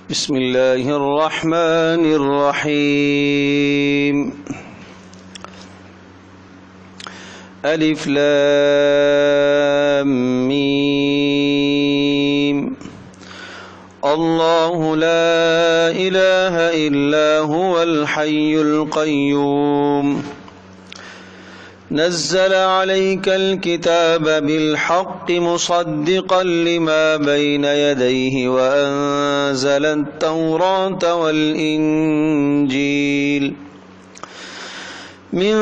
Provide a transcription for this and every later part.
بسم اللہ الرحمن الرحیم الف لام میم اللہ لا الہ الا هو الحی القیوم نزل عليك الكتاب بالحق مصدقا لما بين يديه وأنزل التوراة والإنجيل من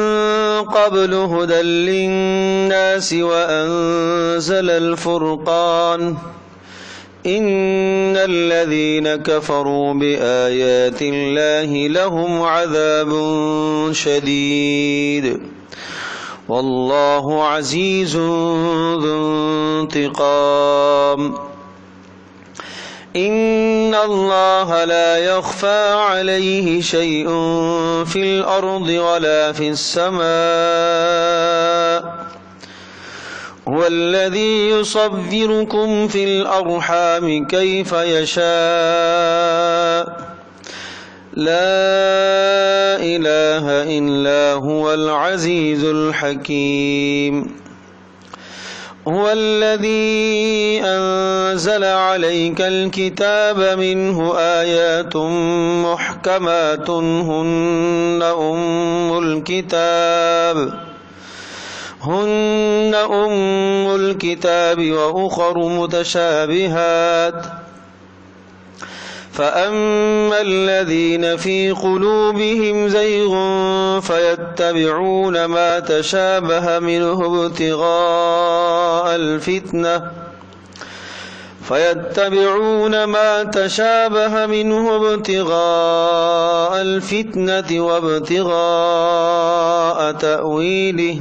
قبل هدى للناس وأنزل الفرقان إن الذين كفروا بآيات الله لهم عذاب شديد واللہ عزیز ذو انتقام ان اللہ لا يخفى علیہ شیء فی الارض ولا فی السماء هو الذی یصورکم فی الارحام کیف یشاء لا الہ الا هو العزیز الحکیم هو الذی انزل علیک الکتاب منہ آیات محکمات ہن ام الکتاب واخر متشابہات فأما الذين في قلوبهم زيغ فيتبعون ما تشابه منه ابتغاء الفتنة وابتغاء تأويله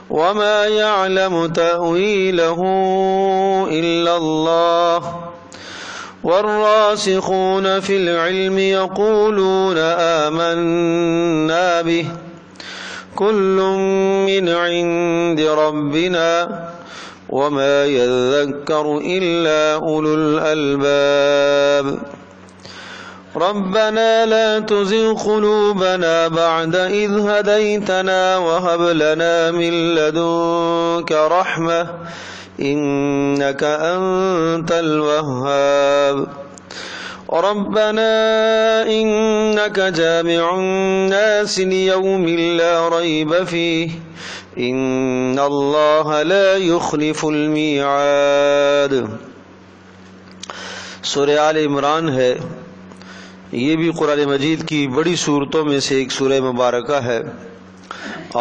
وما يعلم تأويله إلا الله والراسخون في العلم يقولون آمنا به كل من عند ربنا وما يذكر إلا أولو الألباب ربنا لا تزغ قلوبنا بعد إذ هديتنا وهب لنا من لدنك رحمة إنك أنت الوهاب ربنا إنك جامع الناس ليوم لا ريب فيه إن الله لا يخلف الميعاد۔ سورہ آل عمران ہے، یہ بھی قرآن مجید کی بڑی صورتوں میں سے ایک سورہ مبارکہ ہے،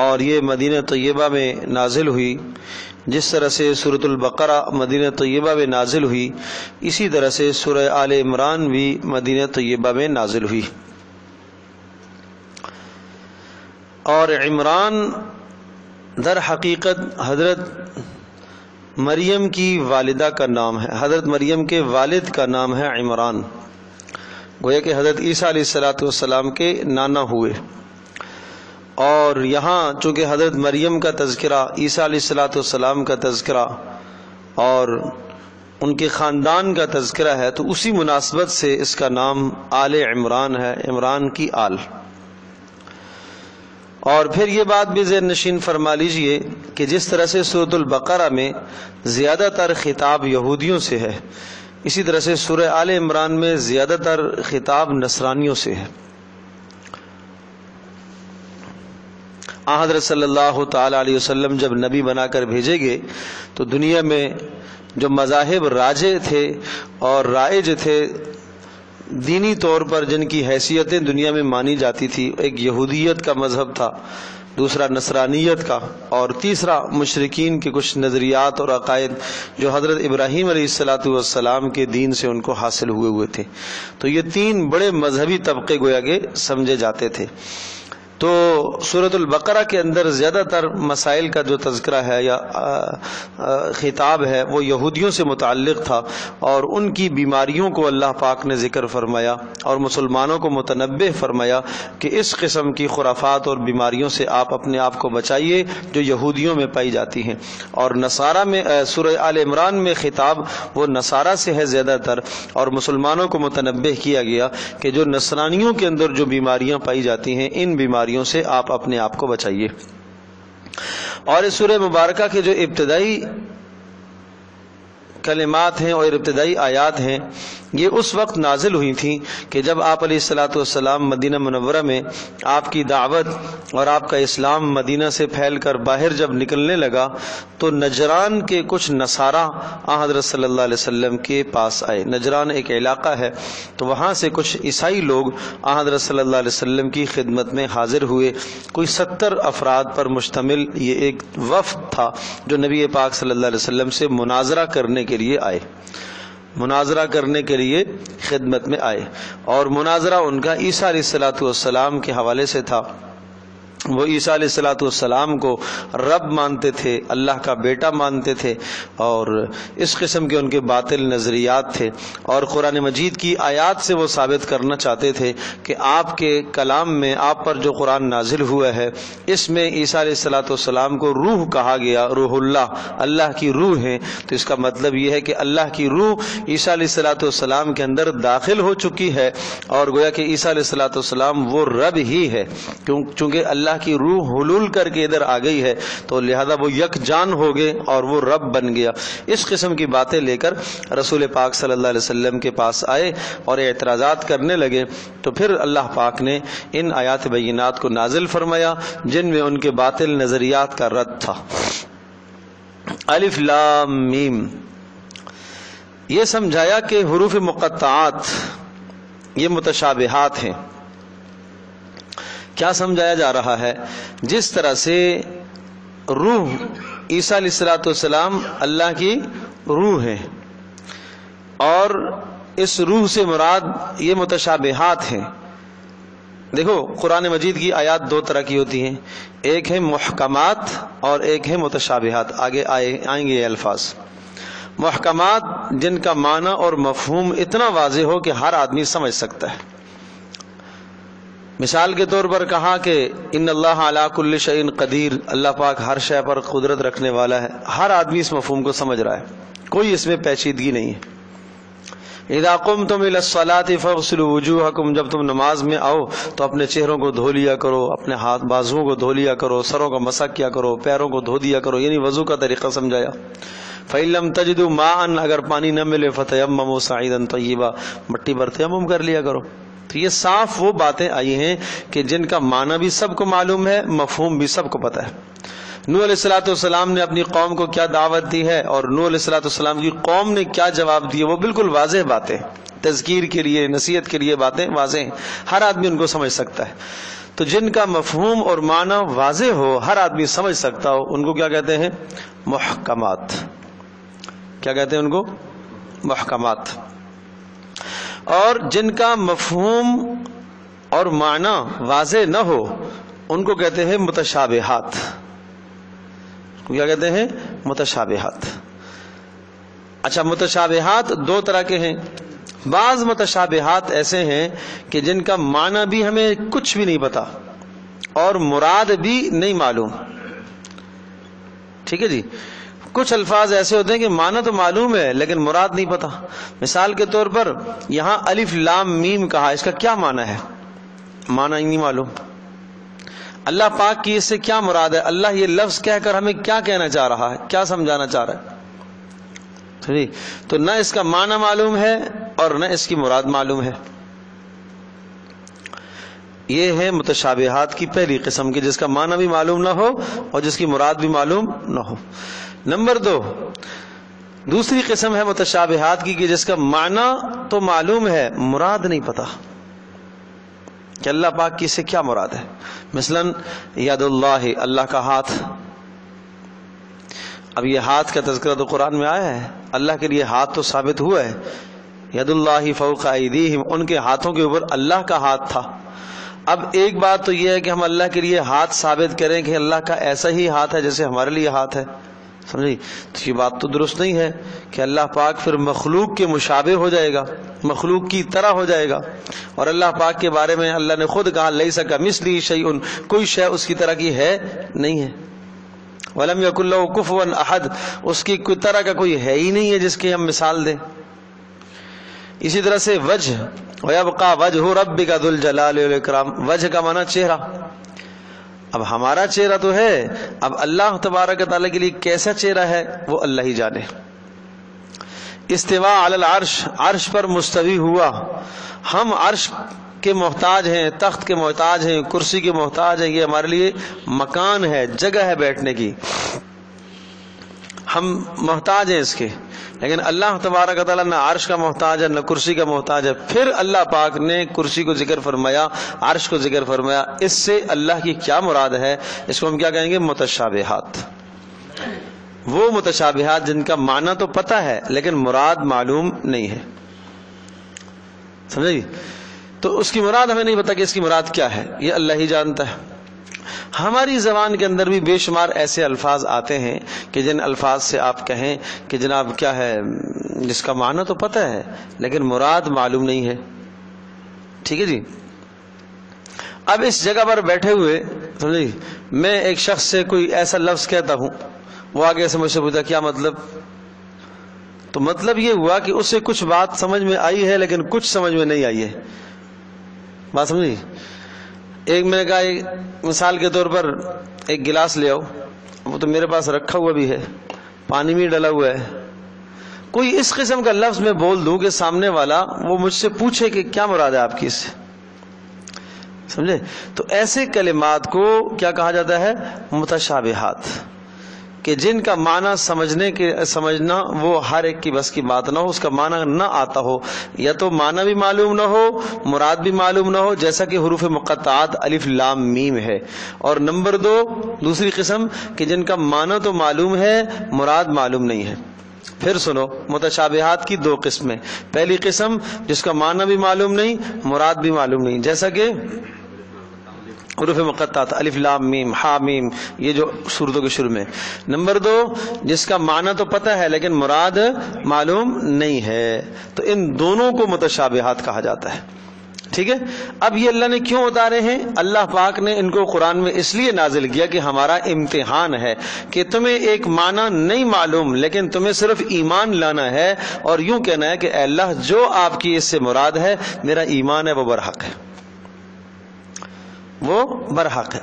اور یہ مدینہ طیبہ میں نازل ہوئی۔ جس طرح سے سورۃ البقرہ مدینہ طیبہ میں نازل ہوئی، اسی طرح سے سورہ آل عمران بھی مدینہ طیبہ میں نازل ہوئی۔ اور عمران در حقیقت حضرت مریم کی والدہ کا نام ہے، حضرت مریم کے والد کا نام ہے عمران، گویا کہ حضرت عیسیٰ علیہ السلام کے نانا ہوئے۔ اور یہاں چونکہ حضرت مریم کا تذکرہ، عیسیٰ علیہ السلام کا تذکرہ اور ان کے خاندان کا تذکرہ ہے، تو اسی مناسبت سے اس کا نام آل عمران ہے، عمران کی آل۔ اور پھر یہ بات بھی ذہن نشین فرما لیجئے کہ جس طرح سے سورۃ البقرہ میں زیادہ تر خطاب یہودیوں سے ہے، اسی طرح سے سورہ آل عمران میں زیادہ تر خطاب نصرانیوں سے ہے۔ حضرت صلی اللہ تعالی علیہ وسلم جب نبی بنا کر بھیجے گئے تو دنیا میں جو مذاہب راجے تھے اور رائج تھے دینی طور پر، جن کی حیثیتیں دنیا میں مانی جاتی تھی، ایک یہودیت کا مذہب تھا، دوسرا نصرانیت کا، اور تیسرا مشرکین کے کچھ نظریات اور عقائد جو حضرت ابراہیم علیہ السلام کے دین سے ان کو حاصل ہوئے تھے۔ تو یہ تین بڑے مذہبی طبقے گویا کہ سمجھے جاتے تھے۔ تو سورۃ البقرہ کے اندر زیادہ تر مسائل کا جو تذکرہ ہے یا خطاب ہے وہ یہودیوں سے متعلق تھا، اور ان کی بیماریوں کو اللہ پاک نے ذکر فرمایا اور مسلمانوں کو متنبہ فرمایا کہ اس قسم کی خرافات اور بیماریوں سے آپ اپنے آپ کو بچائیے جو یہودیوں میں پائی جاتی ہیں۔ اور نصارہ میں سورہ آل عمران میں خطاب وہ نصارہ سے ہے زیادہ تر، اور مسلمانوں کو متنبہ کیا گیا کہ جو نصرانیوں کے اندر جو بیماریاں پائی جاتی ہیں ان بیماریوں سے آپ اپنے آپ کو بچائیے۔ اور اس سورہ مبارکہ کے جو ابتدائی کلمات ہیں اور ابتدائی آیات ہیں یہ اس وقت نازل ہوئی تھیں کہ جب آپ علیہ الصلوۃ والسلام مدینہ منورہ میں آپ کی دعوت اور آپ کا اسلام مدینہ سے پھیل کر باہر جب نکلنے لگا تو نجران کے کچھ نصارہ حضرت صلی اللہ علیہ وسلم کے پاس آئے۔ نجران ایک علاقہ ہے، تو وہاں سے کچھ عیسائی لوگ حضرت صلی اللہ علیہ وسلم کی خدمت میں حاضر ہوئے۔ کوئی 70 افراد پر مشتمل یہ ایک وفد تھا جو نبی پاک صلی اللہ علیہ وسلم سے مناظرہ کرنے کے لیے آئے، مناظرہ کرنے کے لیے خدمت میں آئے، اور مناظرہ ان کا عیسیٰ علیہ الصلوۃ والسلام کے حوالے سے تھا۔ وہ عیسیٰ علیہ الصلوۃ والسلام کو رب مانتے تھے، اللہ کا بیٹا مانتے تھے، اور اس قسم کے ان کے باطل نظریات تھے، اور قرآن مجید کی آیات سے وہ ثابت کرنا چاہتے تھے کہ آپ کے کلام میں آپ پر جو قرآن نازل ہوا ہے اس میں عیسیٰ علیہ الصلوۃ والسلام کو روح کہا گیا، روح اللہ کی روح ہے، تو اس کا مطلب یہ ہے کہ اللہ کی روح عیسیٰ علیہ الصلوۃ والسلام کے اندر داخل ہو چکی ہے، اور گویا کہ عیسیٰ علیہ الصلوۃ والسلام وہ رب ہی ہے، چونکہ اللہ کی روح حلول کر کے ادھر آ گئی ہے تو لہذا وہ یک جان ہو گئے اور وہ رب بن گیا۔ اس قسم کی باتیں لے کر رسول پاک صلی اللہ علیہ وسلم کے پاس آئے اور اعتراضات کرنے لگے، تو پھر اللہ پاک نے ان آیات بینات کو نازل فرمایا جن میں ان کے باطل نظریات کا رد تھا۔ الف لام میم، یہ سمجھایا کہ حروف مقطعات یہ متشابہات ہیں۔ کیا سمجھایا جا رہا ہے؟ جس طرح سے روح عیسیٰ علیہ الصلوۃ والسلام اللہ کی روح ہے، اور اس روح سے مراد یہ متشابہات ہیں۔ دیکھو قرآن مجید کی آیات دو طرح کی ہوتی ہیں، ایک ہے محکمات اور ایک ہے متشابہات۔ آگے آئیں گے یہ الفاظ۔ محکمات جن کا معنی اور مفہوم اتنا واضح ہو کہ ہر آدمی سمجھ سکتا ہے۔ مثال کے طور پر کہا کہ ان اللہ علی کل شیء قدیر، اللہ پاک ہر شے پر قدرت رکھنے والا ہے، ہر آدمی اس مفہوم کو سمجھ رہا ہے، کوئی اس میں پیچیدگی نہیں ہے۔ اذا قمتم الی الصلاۃ فاغسلوا وجوہکم، جب تم نماز میں آؤ تو اپنے چہروں کو دھو لیا کرو، اپنے ہاتھ بازوؤں کو دھو لیا کرو، سروں کا مسح کیا کرو، پیروں کو دھو دیا کرو، یعنی وضو کا طریقہ سمجھایا۔ فإن لم تجدوا ماء، اگر پانی نہ ملے فتیمموا صعیدا طیبا، مٹی پر تیمم کر لیا کرو۔ تو یہ صاف وہ باتیں آئی ہیں کہ جن کا معنی بھی سب کو معلوم ہے، مفہوم بھی سب کو پتہ ہے۔ نوح علیہ الصلوۃ والسلام نے اپنی قوم کو کیا دعوت دی ہے اور نوح علیہ الصلوۃ والسلام کی قوم نے کیا جواب دیے، وہ بالکل واضح باتیں، تذکیر کے لیے نصیحت کے لیے باتیں واضح ہیں، ہر آدمی ان کو سمجھ سکتا ہے۔ تو جن کا مفہوم اور معنی واضح ہو، ہر آدمی سمجھ سکتا ہو، ان کو کیا کہتے ہیں؟ محکمات۔ کیا کہتے ہیں ان کو؟ محکمات۔ اور جن کا مفہوم اور معنی واضح نہ ہو ان کو کہتے ہیں متشابہات۔ کیا کہتے ہیں؟ متشابہات۔ اچھا، متشابہات دو طرح کے ہیں۔ بعض متشابہات ایسے ہیں کہ جن کا معنی بھی ہمیں کچھ بھی نہیں پتا اور مراد بھی نہیں معلوم، ٹھیک ہے جی۔ کچھ الفاظ ایسے ہوتے ہیں کہ معنی تو معلوم ہے لیکن مراد نہیں پتا۔ مثال کے طور پر یہاں الف لام میم کہا، اس کا کیا معنی ہے؟ معنی ہی نہیں معلوم۔ اللہ پاک کی اس سے کیا مراد ہے؟ اللہ یہ لفظ کہہ کر ہمیں کیا کہنا چاہ رہا ہے، کیا سمجھانا چاہ رہا ہے؟ تو نہ اس کا معنی معلوم ہے اور نہ اس کی مراد معلوم ہے۔ یہ ہے متشابہات کی پہلی قسم کی، جس کا معنی بھی معلوم نہ ہو اور جس کی مراد بھی معلوم نہ ہو۔ نمبر دو، دوسری قسم ہے متشابہات کی کہ جس کا معنی تو معلوم ہے، مراد نہیں پتا کہ اللہ پاک کی سے کیا مراد ہے۔ مثلا ید اللہ، اللہ کا ہاتھ۔ اب یہ ہاتھ کا تذکرہ تو قرآن میں آیا ہے، اللہ کے لیے ہاتھ تو ثابت ہوا ہے، ید اللہ فوق ایدیہم، ان کے ہاتھوں کے اوپر اللہ کا ہاتھ تھا۔ اب ایک بات تو یہ ہے کہ ہم اللہ کے لیے ہاتھ ثابت کریں کہ اللہ کا ایسا ہی ہاتھ ہے جیسے ہمارے لیے ہاتھ ہے، سمجھے؟ تو یہ بات تو درست نہیں ہے کہ اللہ پاک پھر مخلوق کے مشابہ ہو جائے گا، مخلوق کی طرح ہو جائے گا. اور اللہ پاک کے بارے میں اللہ نے خود کہا لیس کمثلہ شیء، کوئی شے اس کی طرح کی ہے نہیں ہے. وَلَمْ يَكُنْ لَهُ كُفُوًا أَحَدٌ، اس کی کوئی طرح کا کوئی ہے ہی نہیں ہے جس کی ہم مثال دیں. اسی طرح سے وجہ، وَيَبْقَى وَجْهُ رَبِّكَ ذُو الْجَلَالِ وَالْإِكْرَامِ، وجہ کا معنی چہرہ. اب ہمارا چہرہ تو ہے، اب اللہ تبارک و تعالیٰ کے لیے کیسا چہرہ ہے وہ اللہ ہی جانے. استواء علی العرش، عرش پر مستوی ہوا. ہم عرش کے محتاج ہیں، تخت کے محتاج ہیں، کرسی کے محتاج ہیں، یہ ہمارے لیے مکان ہے، جگہ ہے بیٹھنے کی، ہم محتاج ہیں اس کے. لیکن اللہ تبارک و تعالیٰ نہ عرش کا محتاج ہے نہ کرسی کا محتاج ہے. پھر اللہ پاک نے کرسی کو ذکر فرمایا، عرش کو ذکر فرمایا. اس سے اللہ کی کیا مراد ہے؟ اس کو ہم کیا کہیں گے؟ متشابہات. وہ متشابہات جن کا معنی تو پتہ ہے لیکن مراد معلوم نہیں ہے، سمجھے؟ تو اس کی مراد ہمیں نہیں پتا کہ اس کی مراد کیا ہے، یہ اللہ ہی جانتا ہے. ہماری زبان کے اندر بھی بے شمار ایسے الفاظ آتے ہیں کہ جن الفاظ سے آپ کہیں کہ جناب کیا ہے، جس کا معنی تو پتہ ہے لیکن مراد معلوم نہیں ہے. ٹھیک ہے جی. اب اس جگہ پر بیٹھے ہوئے سمجھے، میں ایک شخص سے کوئی ایسا لفظ کہتا ہوں، وہ آگے سے مجھ سے پوچھا کیا مطلب، تو مطلب یہ ہوا کہ اسے کچھ بات سمجھ میں آئی ہے لیکن کچھ سمجھ میں نہیں آئی ہے. بات سمجھی؟ ایک میں نے کہا مثال کے طور پر ایک گلاس لے آؤ، وہ تو میرے پاس رکھا ہوا بھی ہے، پانی بھی ڈلا ہوا ہے. کوئی اس قسم کا لفظ میں بول دوں کہ سامنے والا وہ مجھ سے پوچھے کہ کیا مراد ہے آپ کی اس سے، سمجھے؟ تو ایسے کلمات کو کیا کہا جاتا ہے؟ متشابہات، کہ جن کا معنی سمجھنا وہ ہر ایک کی بس کی بات نہ ہو، اس کا معنی نہ آتا ہو، یا تو معنی بھی معلوم نہ ہو، مراد بھی معلوم نہ ہو، جیسا کہ حروف مقطعات الف لام میم ہے. اور نمبر دو، دوسری قسم کہ جن کا معنی تو معلوم ہے، مراد معلوم نہیں ہے. پھر سنو، متشابہات کی دو قسمیں. پہلی قسم جس کا معنی بھی معلوم نہیں، مراد بھی معلوم نہیں، جیسا کہ حروف مقطعات الف لام میم ہا میم، یہ جو سورتوں کے شروع میں. نمبر دو، جس کا معنی تو پتہ ہے لیکن مراد معلوم نہیں ہے. تو ان دونوں کو متشابہات کہا جاتا ہے. ٹھیک ہے. اب یہ اللہ نے کیوں اتارے ہیں؟ اللہ پاک نے ان کو قرآن میں اس لیے نازل کیا کہ ہمارا امتحان ہے کہ تمہیں ایک معنی نہیں معلوم لیکن تمہیں صرف ایمان لانا ہے اور یوں کہنا ہے کہ اے اللہ جو آپ کی اس سے مراد ہے میرا ایمان ہے وہ برحق ہے، وہ برحق ہے.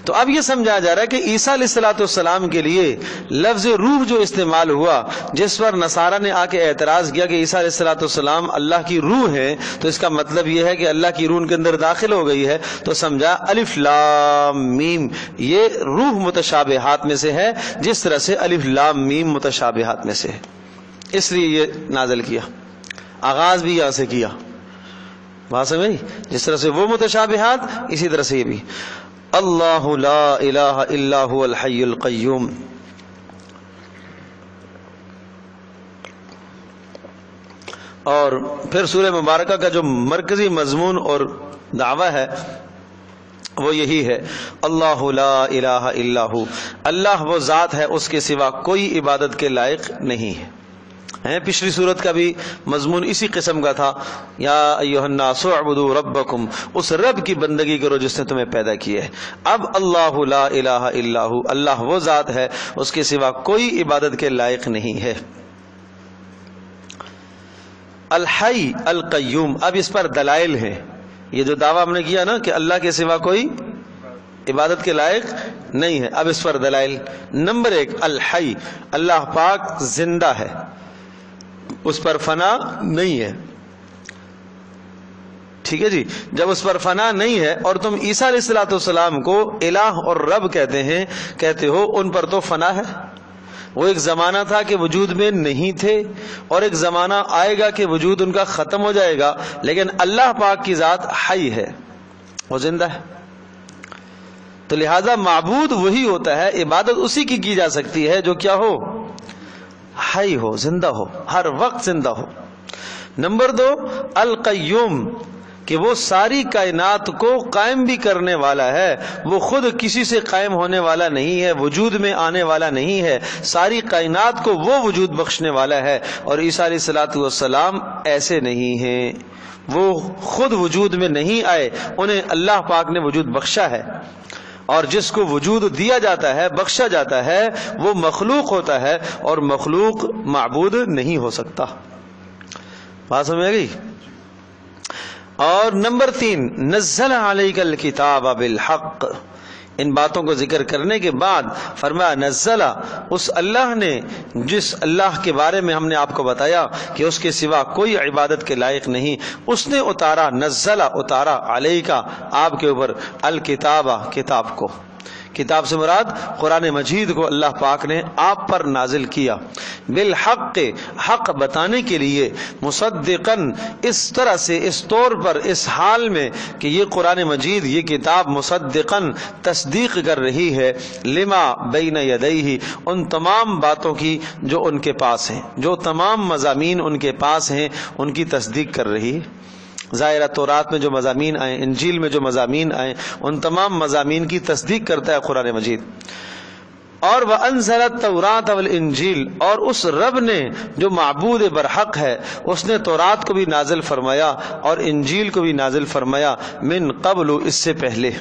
تو اب یہ سمجھا جا رہا ہے کہ عیسیٰ علیہ الصلوۃ والسلام کے لیے لفظ روح جو استعمال ہوا، جس پر نصارہ نے آ کے اعتراض کیا کہ عیسیٰ علیہ الصلوۃ والسلام اللہ کی روح ہے، تو اس کا مطلب یہ ہے کہ اللہ کی روح ان کے اندر داخل ہو گئی ہے. تو سمجھا الف لام میم یہ روح متشابہات میں سے ہے، جس طرح سے الف لام میم متشابہات میں سے ہے، اس لیے یہ نازل کیا. آغاز بھی یہاں سے کیا، بات سمجھ؟ جس طرح سے وہ متشابہات اسی طرح سے یہ بھی. اللہ لا الہ الا هو الحی القیوم. اور پھر سورہ مبارکہ کا جو مرکزی مضمون اور دعویٰ ہے وہ یہی ہے، اللہ لا الہ الا ہو، اللہ وہ ذات ہے اس کے سوا کوئی عبادت کے لائق نہیں ہے. پچھلی صورت کا بھی مضمون اسی قسم کا تھا، یا ایھا الناس اعبدوا ربکم، اس رب کی بندگی کرو جس نے تمہیں پیدا کیا ہے. اب اللہ لا الہ الا ہو، اللہ وہ ذات ہے اس کے سوا کوئی عبادت کے لائق نہیں ہے. الحی القیوم، اب اس پر دلائل ہیں. یہ جو دعویٰ ہم نے کیا نا کہ اللہ کے سوا کوئی عبادت کے لائق نہیں ہے، اب اس پر دلائل. نمبر ایک، الحی، اللہ پاک زندہ ہے، اس پر فنا نہیں ہے. ٹھیک ہے جی. جب اس پر فنا نہیں ہے اور تم عیسیٰ علیہ الصلوۃ والسلام کو الہ اور رب کہتے ہو، ان پر تو فنا ہے. وہ ایک زمانہ تھا کہ وجود میں نہیں تھے، اور ایک زمانہ آئے گا کہ وجود ان کا ختم ہو جائے گا. لیکن اللہ پاک کی ذات حی ہے، وہ زندہ ہے. تو لہذا معبود وہی ہوتا ہے، عبادت اسی کی جا سکتی ہے جو کیا ہو؟ حی ہو، زندہ ہو، ہر وقت زندہ ہو. نمبر دو، القیوم، کہ وہ ساری کائنات کو قائم بھی کرنے والا ہے، وہ خود کسی سے قائم ہونے والا نہیں ہے، وجود میں آنے والا نہیں ہے، ساری کائنات کو وہ وجود بخشنے والا ہے۔ اور عیسیٰ علیہ الصلوۃ والسلام ایسے نہیں ہیں، وہ خود وجود میں نہیں آئے، انہیں اللہ پاک نے وجود بخشا ہے، اور جس کو وجود دیا جاتا ہے، بخشا جاتا ہے، وہ مخلوق ہوتا ہے، اور مخلوق معبود نہیں ہو سکتا۔ بات سمجھ آ گئی؟ اور نمبر 3، نزل علیک الکتاب بالحق۔ ان باتوں کو ذکر کرنے کے بعد فرمایا نزل، اس اللہ نے جس اللہ کے بارے میں ہم نے آپ کو بتایا کہ اس کے سوا کوئی عبادت کے لائق نہیں، اس نے اتارا، نزل اتارا، علیکا آپ کے اوپر، الکتاب کتاب کو۔ کتاب سے مراد قرآن مجید کو اللہ پاک نے آپ پر نازل کیا، بالحق حق بتانے کے لیے، مصدقاً اس طرح سے، اس طور پر، اس حال میں کہ یہ قرآن مجید، یہ کتاب مصدقاً تصدیق کر رہی ہے، لما بین یدیہ ان تمام باتوں کی جو ان کے پاس ہیں، جو تمام مضامین ان کے پاس ہیں ان کی تصدیق کر رہی ہے۔ ظاہرہ تورات میں جو مضامین آئے، انجیل میں جو مضامین آئے، ان تمام مضامین کی تصدیق کرتا ہے قرآن مجید۔ اور وَأَنزَلَ التَّوْرَاةَ وَالْإِنجِيلَ، اور اس رب نے جو معبود برحق ہے اس نے تورات کو بھی نازل فرمایا اور انجیل کو بھی نازل فرمایا، من قبل اس سے پہلے۔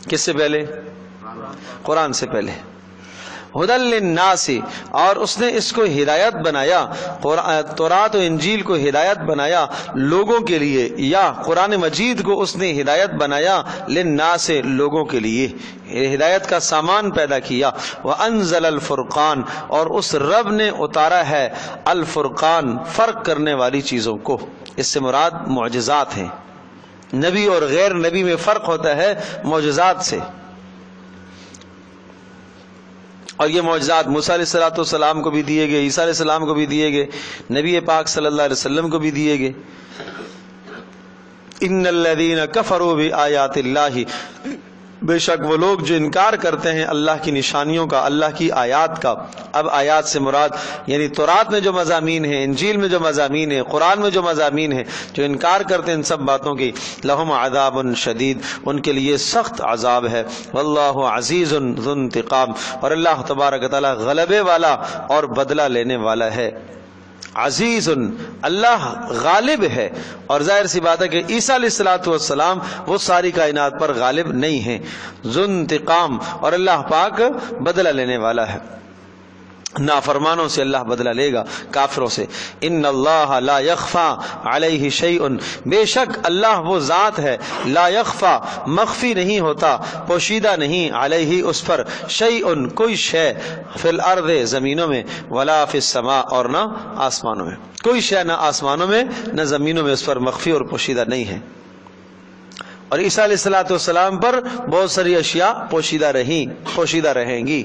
کس سے پہلے؟ قرآن سے پہلے۔ ہدی للناس، اور اس نے اس کو ہدایت بنایا، تورات و انجیل کو ہدایت بنایا لوگوں کے لیے، یا قرآن مجید کو اس نے ہدایت بنایا للناس لوگوں کے لیے، ہدایت کا سامان پیدا کیا۔ وانزل الفرقان، اور اس رب نے اتارا ہے الفرقان، فرق کرنے والی چیزوں کو، اس سے مراد معجزات ہیں، نبی اور غیر نبی میں فرق ہوتا ہے معجزات سے۔ اور یہ معجزات موسیٰ علیہ السلام کو بھی دیے گئے، عیسیٰ علیہ السلام کو بھی دیے گئے، نبی پاک صلی اللہ علیہ وسلم کو بھی دیے گئے۔ ان الذین کفروا بآیات اللہ، بے شک وہ لوگ جو انکار کرتے ہیں اللہ کی نشانیوں کا، اللہ کی آیات کا۔ اب آیات سے مراد یعنی تورات میں جو مضامین ہیں، انجیل میں جو مضامین ہیں، قرآن میں جو مضامین ہیں، جو انکار کرتے ہیں ان سب باتوں کی، لہم عذاب شدید، ان کے لیے سخت عذاب ہے۔ واللہ عزیز ذو انتقام، اور اللہ تبارک و تعالی غلبے والا اور بدلہ لینے والا ہے۔ عزیز، اللہ غالب ہے، اور ظاہر سی بات ہے کہ عیسیٰ علیہ الصلوۃ والسلام وہ ساری کائنات پر غالب نہیں ہیں۔ ذو انتقام، اور اللہ پاک بدلہ لینے والا ہے، نافرمانوں سے اللہ بدلہ لے گا، کافروں سے۔ ان اللہ لا یخفی علیہ شیء، بے شک اللہ وہ ذات ہے، لا یخفی مخفی نہیں ہوتا، پوشیدہ نہیں، علیہ اس پر، شیء کوئی شے، فی الارض زمینوں میں، ولا فی السماء اور نہ آسمانوں میں، کوئی شے نہ آسمانوں میں نہ زمینوں میں اس پر مخفی اور پوشیدہ نہیں ہے۔ اور عیسیٰ علیہ الصلوۃ والسلام پر بہت ساری اشیاء پوشیدہ رہیں گی۔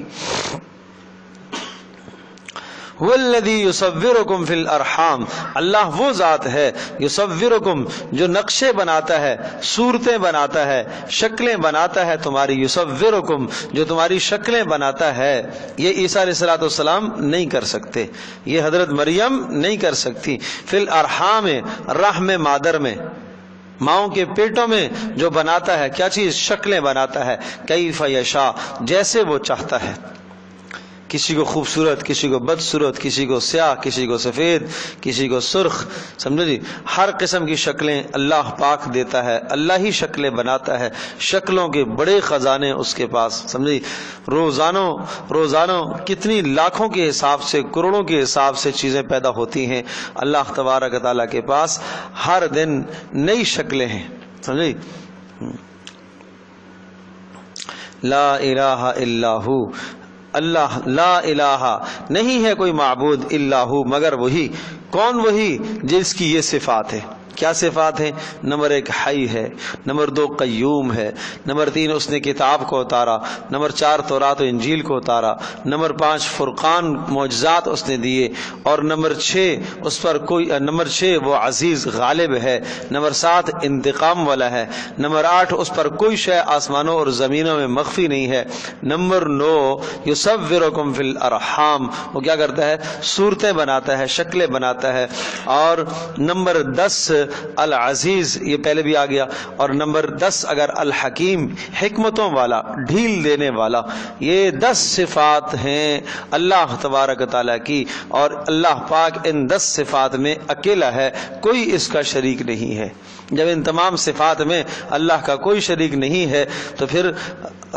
والذی یصورکم فی الارحام، اللہ وہ ذات ہے، یصورکم جو نقشے بناتا ہے، صورتیں بناتا ہے، شکلیں بناتا ہے تمہاری، یصورکم جو تمہاری شکلیں بناتا ہے۔ یہ عیسیٰ علیہ الصلوۃ والسلام نہیں کر سکتے، یہ حضرت مریم نہیں کر سکتی۔ فی الارحام، رحم مادر میں، ماؤں کے پیٹوں میں جو بناتا ہے، کیا چیز؟ شکلیں بناتا ہے، کیف یشاء جیسے وہ چاہتا ہے، کسی کو خوبصورت، کسی کو بدصورت، کسی کو سیاہ، کسی کو سفید، کسی کو سرخ، سمجھو جی، ہر قسم کی شکلیں اللہ پاک دیتا ہے، اللہ ہی شکلیں بناتا ہے، شکلوں کے بڑے خزانے اس کے پاس، سمجھو جی، روزانہ کتنی لاکھوں کے حساب سے، کروڑوں کے حساب سے چیزیں پیدا ہوتی ہیں اللہ تبارک و تعالیٰ کے پاس، ہر دن نئی شکلیں ہیں، سمجھو جی۔ لا الہ الا ہو، اللہ لا الہ نہیں ہے کوئی معبود الا ہو مگر وہی، کون وہی؟ جس کی یہ صفات ہے۔ کیا صفات ہیں؟ نمبر 1 حی ہے، نمبر 2 قیوم ہے، نمبر 3 اس نے کتاب کو اتارا، نمبر 4 تورات و انجیل کو اتارا، نمبر 5 فرقان معجزات اس نے دیے، اور نمبر 6 وہ عزیز غالب ہے، نمبر 7 انتقام والا ہے، نمبر 8 اس پر کوئی شے آسمانوں اور زمینوں میں مخفی نہیں ہے، نمبر 9 یصورکم فی الارحام، وہ کیا کرتا ہے؟ صورتیں بناتا ہے، شکلیں بناتا ہے، اور نمبر 10 العزیز یہ پہلے بھی آ گیا، اور نمبر 10 اگر الحکیم حکمتوں والا، ڈھیل دینے والا، یہ 10 صفات ہیں اللہ تبارک تعالیٰ کی، اور اللہ پاک ان 10 صفات میں اکیلا ہے، کوئی اس کا شریک نہیں ہے۔ جب ان تمام صفات میں اللہ کا کوئی شریک نہیں ہے تو پھر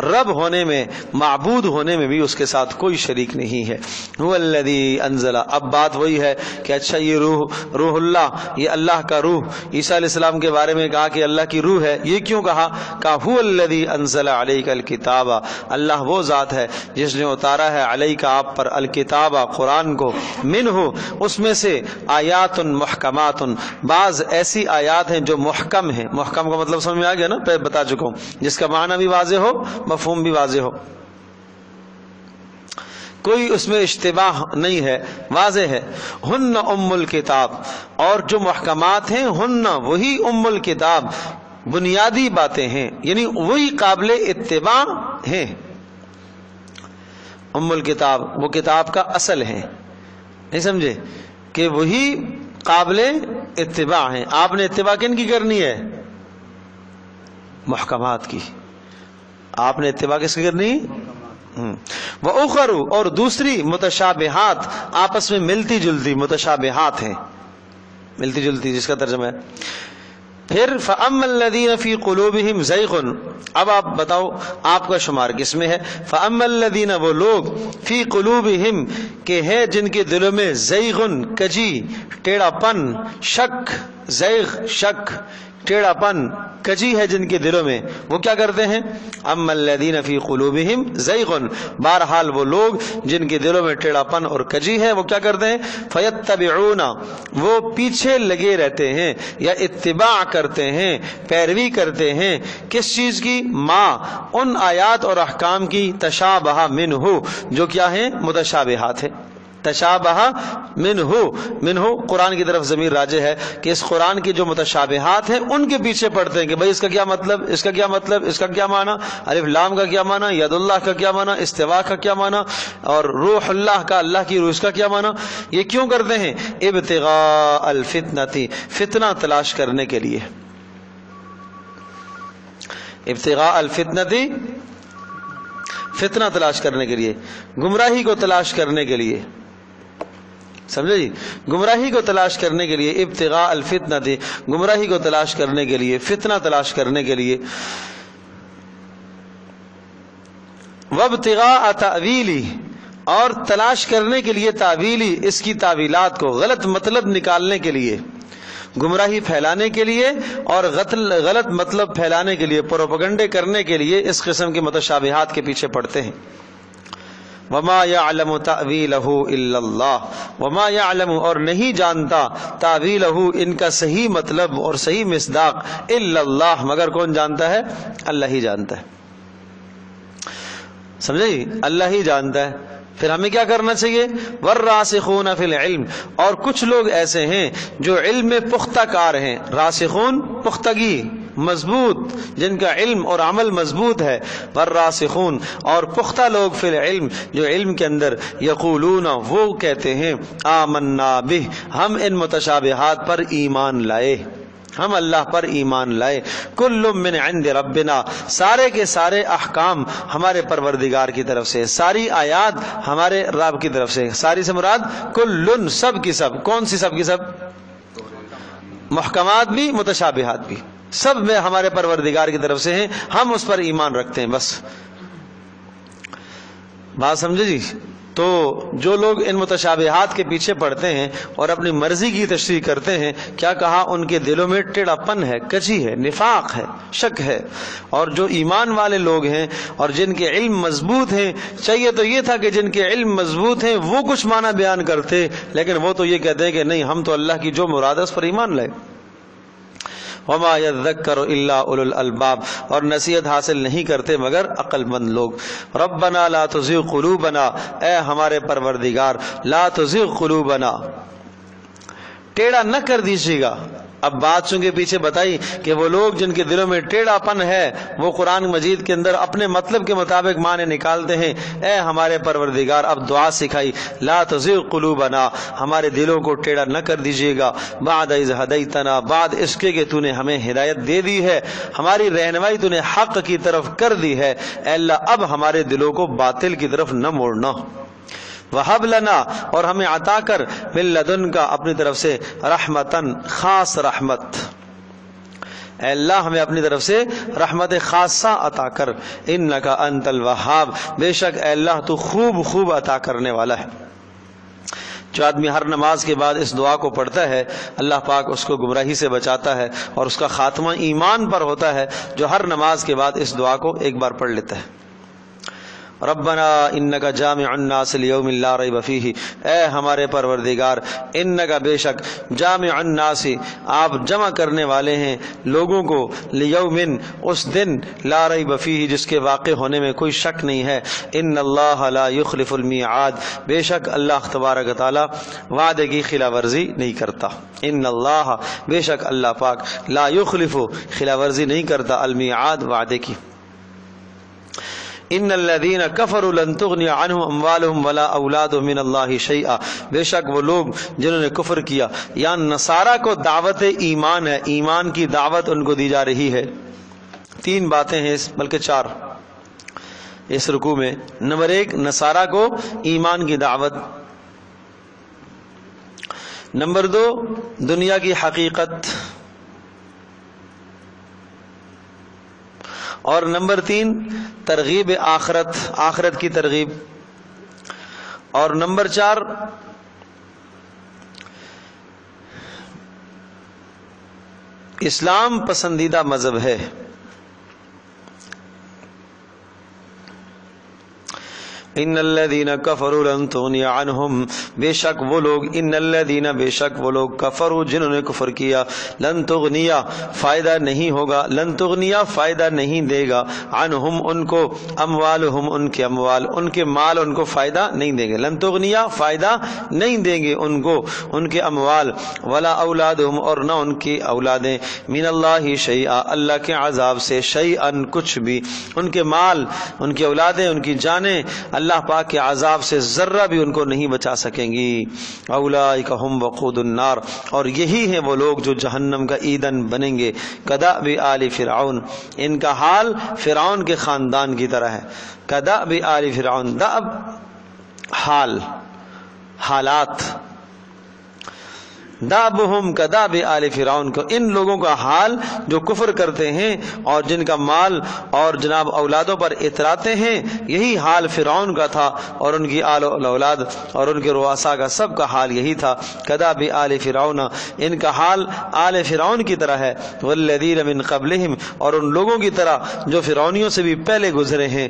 رب ہونے میں، معبود ہونے میں بھی اس کے ساتھ کوئی شریک نہیں ہے۔ هو الذی انزل، اب بات وہی ہے کہ اچھا یہ روح اللہ، یہ اللہ کا روح، عیسیٰ علیہ السلام کے بارے میں کہا کہ اللہ کی روح ہے، یہ کیوں کہا؟ هو الذی انزل علیک الکتاب، اللہ وہ ذات ہے جس نے اتارا ہے علیک آپ پر الکتاب قرآن کو، منہ اس میں سے آیات محکمات، بعض ایسی آیات ہیں جو محکم ہیں۔ محکم کا مطلب سمجھ میں آ گیا نا، پہلے بتا چکا ہوں، جس کا معنی بھی واضح ہو، مفہوم بھی واضح ہو، کوئی اس میں اشتباہ نہیں ہے، واضح ہے۔ ہن ام الکتاب، اور جو محکمات ہیں ہن وہی ام الکتاب، بنیادی باتیں ہیں، یعنی وہی قابل اتباع ہیں۔ ام الکتاب وہ کتاب کا اصل ہے، نہیں سمجھے کہ وہی قابل اتباع ہیں۔ آپ نے اتباع کن کی کرنی ہے؟ محکمات کی۔ آپ نے اتباع کس کی کرنی؟ وَأُخَرُ، اور دوسری متشابہات، آپس میں ملتی جلتی متشابہات ہیں، ملتی جلتی جس کا ترجمہ ہے۔ پھر فَأَمَّا الَّذِينَ فِي قُلُوبِهِمْ زَيْغٌ، اب آپ بتاؤ آپ کا شمار کس میں ہے؟ فَأَمَّا الَّذِينَ، وہ لوگ، فی قلوبہم کہ ہے جن کے دلوں میں، زیغن کجی، ٹیڑھا پن، شک، زیغ شک، ٹیڑھا پن، کجی ہے جن کے دلوں میں، وہ کیا کرتے ہیں؟ اما الذین فی قلوبہم زیغن، بہرحال وہ لوگ جن کے دلوں میں ٹیڑھا پن اور کجی ہے، وہ کیا کرتے ہیں؟ فیتبعون، وہ پیچھے لگے رہتے ہیں یا اتباع کرتے ہیں، پیروی کرتے ہیں، کس چیز کی؟ ما، ان آیات اور احکام کی، تشابہ منہ، جو کیا ہیں؟ متشابہات ہیں۔ تشابہ منہ قرآن کی طرف ضمیر راجع ہے کہ اس قرآن کی جو متشابہات ہیں ان کے پیچھے پڑتے ہیں کہ بھئی اس کا کیا مطلب، اس کا کیا مطلب، اس کا کیا معنی، الف لام کا کیا معنی، ید اللہ کا کیا معنی، استوا کا کیا معنی، اور روح اللہ کا، اللہ کی روح، اس کا کیا معنی۔ یہ کیوں کرتے ہیں؟ ابتغاء الفتنۃ، فتنہ تلاش کرنے کے لیے، ابتغاء الفتنۃ، فتنہ تلاش کرنے کے لیے، گمراہی کو تلاش کرنے کے لیے، سمجھے جی، گمراہی کو تلاش کرنے کے لیے، ابتغاء الفتنۃ، گمراہی کو تلاش کرنے کے لیے، فتنہ تلاش کرنے کے لیے، وابتغاء تأویلی، اور تلاش کرنے کے لیے تاویلی، اس کی تعویلات کو، غلط مطلب نکالنے کے لیے، گمراہی پھیلانے کے لیے اور غلط مطلب پھیلانے کے لیے، پروپیگنڈے کرنے کے لیے اس قسم کے متشابہات کے پیچھے پڑتے ہیں۔ وما يعلم تأویلہ الا اللہ، وما يعلم، اور نہیں جانتا، تأویلہ، ان کا صحیح مطلب اور صحیح مصداق، الا اللہ، مگر کون جانتا ہے؟ اللہ ہی جانتا ہے، سمجھے جی، اللہ ہی جانتا ہے۔ پھر ہمیں کیا کرنا چاہیے؟ والراسخون فی العلم، اور کچھ لوگ ایسے ہیں جو علم میں پختہ کار ہیں، راسخون پختگی، مضبوط، جن کا علم اور عمل مضبوط ہے، والراسخون، اور پختہ لوگ فی العلم، جو علم کے اندر، یقولون، وہ کہتے ہیں، آمنا بہ، ہم ان متشابہات پر ایمان لائے، ہم اللہ پر ایمان لائے، کل من عند ربنا، سارے کے سارے احکام ہمارے پروردگار کی طرف سے، ساری آیات ہمارے رب کی طرف سے، ساری سے مراد کل، سب کی سب، کون سی سب کی سب؟ محکمات بھی متشابہات بھی، سب میں ہمارے پروردگار کی طرف سے ہیں، ہم اس پر ایمان رکھتے ہیں، بس بات سمجھے جی۔ تو جو لوگ ان متشابہات کے پیچھے پڑتے ہیں اور اپنی مرضی کی تشریح کرتے ہیں، کیا کہا؟ ان کے دلوں میں ٹیڑھا پن ہے، کجی ہے، نفاق ہے، شک ہے۔ اور جو ایمان والے لوگ ہیں اور جن کے علم مضبوط ہیں، چاہیے تو یہ تھا کہ جن کے علم مضبوط ہیں وہ کچھ معنی بیان کرتے، لیکن وہ تو یہ کہتے ہیں کہ نہیں، ہم تو اللہ کی جو مراد ہے اس پر ایمان لائے۔ وما یذکر الا اولو الالباب، اور نصیحت حاصل نہیں کرتے مگر عقل مند لوگ۔ ربنا لا تزغ قلوبنا، اے ہمارے پروردگار، لا تزغ قلوبنا، ٹیڑھا نہ کر دیجیے گا۔ اب بات چونکہ پیچھے بتائی کہ وہ لوگ جن کے دلوں میں ٹیڑھا پن ہے وہ قرآن مجید کے اندر اپنے مطلب کے مطابق معنی نکالتے ہیں۔ اے ہمارے پروردگار، اب دعا سکھائی، لا تزغ قلوبنا، ہمارے دلوں کو ٹیڑھا نہ کر دیجیے گا، بعد اذ ہدیتنا، بعد اس کے کہ تو نے ہمیں ہدایت دے دی ہے، ہماری رہنمائی تو نے حق کی طرف کر دی ہے۔ اے اللہ اب ہمارے دلوں کو باطل کی طرف نہ موڑنا۔ وَهَبْ لَنَا، اور ہمیں عطا کر، مِن لَدُنْکَ، اپنی طرف سے، رحمتاً، خاص رحمت، اے اللہ ہمیں اپنی طرف سے رحمت خاصہ عطا کر، اِنَّکَ أَنْتَ الْوَهَّابُ، بے شک اے اللہ تو خوب عطا کرنے والا ہے۔ جو آدمی ہر نماز کے بعد اس دعا کو پڑھتا ہے اللہ پاک اس کو گمراہی سے بچاتا ہے اور اس کا خاتمہ ایمان پر ہوتا ہے، جو ہر نماز کے بعد اس دعا کو ایک بار پڑھ لیتا ہے۔ ربنا انک جامع الناس لیوم لا ریب فیہ، اے ہمارے پروردگار، انک بے شک، جامع الناس آپ جمع کرنے والے ہیں لوگوں کو، لیوم اس دن، لا ریب فیہ جس کے واقع ہونے میں کوئی شک نہیں ہے، ان اللہ لا یخلف المیعاد، بے شک اللہ تبارک و تعالی وعدے کی خلاف ورزی نہیں کرتا، ان اللہ بے شک اللہ پاک، لا یخلف خلاف ورزی نہیں کرتا، المیعاد وعدے کی۔ ان الذین کفروا لن تغنی عنہم اموالہم ولا اولادہم من اللہ شیئا، بے شک وہ لوگ جنہوں نے کفر کیا، یا نصارہ کو دعوت ایمان ہے، ایمان کی دعوت ان کو دی جا رہی ہے۔ تین باتیں ہیں بلکہ چار اس رکوع میں۔ نمبر ایک، نصارہ کو ایمان کی دعوت۔ نمبر دو، دنیا کی حقیقت، اور نمبر تین، ترغیب آخرت، آخرت کی ترغیب، اور نمبر چار، اسلام پسندیدہ مذہب ہے۔ ان الذین کفروا لن تغنی عنہم، بے شک وہ لوگ، ان الذین بے شک وہ لوگ، کفروا جنہوں نے کفر کیا، لن تغنیا فائدہ نہیں ہوگا، لن تغنیا فائدہ نہیں دے گا، عنہم ان کو، اموالہم ان کے اموال، ان کے مال ان کو فائدہ نہیں دیں گے، لن تغنیا فائدہ نہیں دیں گے ان کو ان کے اموال، ولا اولادہم اور نہ ان کی اولادیں، من اللہ شیئا اللہ کے عذاب سے، شیئا کچھ بھی، ان کے مال، ان کی اولادیں، ان کی جانیں اللہ پاک کے عذاب سے ذرہ بھی ان کو نہیں بچا سکیں گی۔ اولئک ہم وقود النار، اور یہی ہیں وہ لوگ جو جہنم کا ایندھن بنیں گے، کدأب آل فرعون، ان کا حال فرعون کے خاندان کی طرح ہے، کدأب آل فرعون، دأب حال، حالات، دابہم کداب آل فرعون کو، ان لوگوں کا حال جو کفر کرتے ہیں اور جن کا مال اور جناب اولادوں پر اتراتے ہیں، یہی حال فرعون کا تھا اور ان کی آل اولاد اور ان کے رؤساء کا سب کا حال یہی تھا، کداب آل فرعون، ان کا حال آل فرعون کی طرح ہے، والذین من قبلہم، اور ان لوگوں کی طرح جو فرعونیوں سے بھی پہلے گزرے ہیں،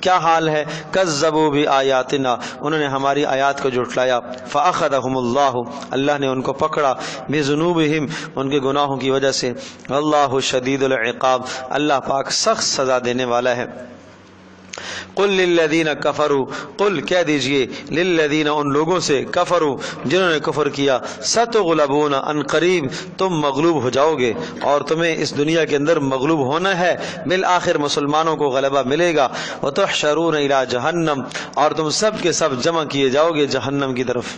کیا حال ہے، کذبوا بآیاتنا، انہوں نے ہماری آیات کو جھٹلایا، فأخذہم اللہ، اللہ نے ان کو پکڑا، بذنوبہم ان کے گناہوں کی وجہ سے، اللہ شدید العقاب، اللہ پاک سخت سزا دینے والا ہے۔ قل للذین کفروا، قل کہہ دیجئے، للذین ان لوگوں سے، کفروا جنہوں نے کفر کیا، ستغلبون ان قریب تم مغلوب ہو جاؤ گے، اور تمہیں اس دنیا کے اندر مغلوب ہونا ہے، بالآخر مسلمانوں کو غلبہ ملے گا، وتحشرون الی جہنم، اور تم سب کے سب جمع کیے جاؤ گے جہنم کی طرف،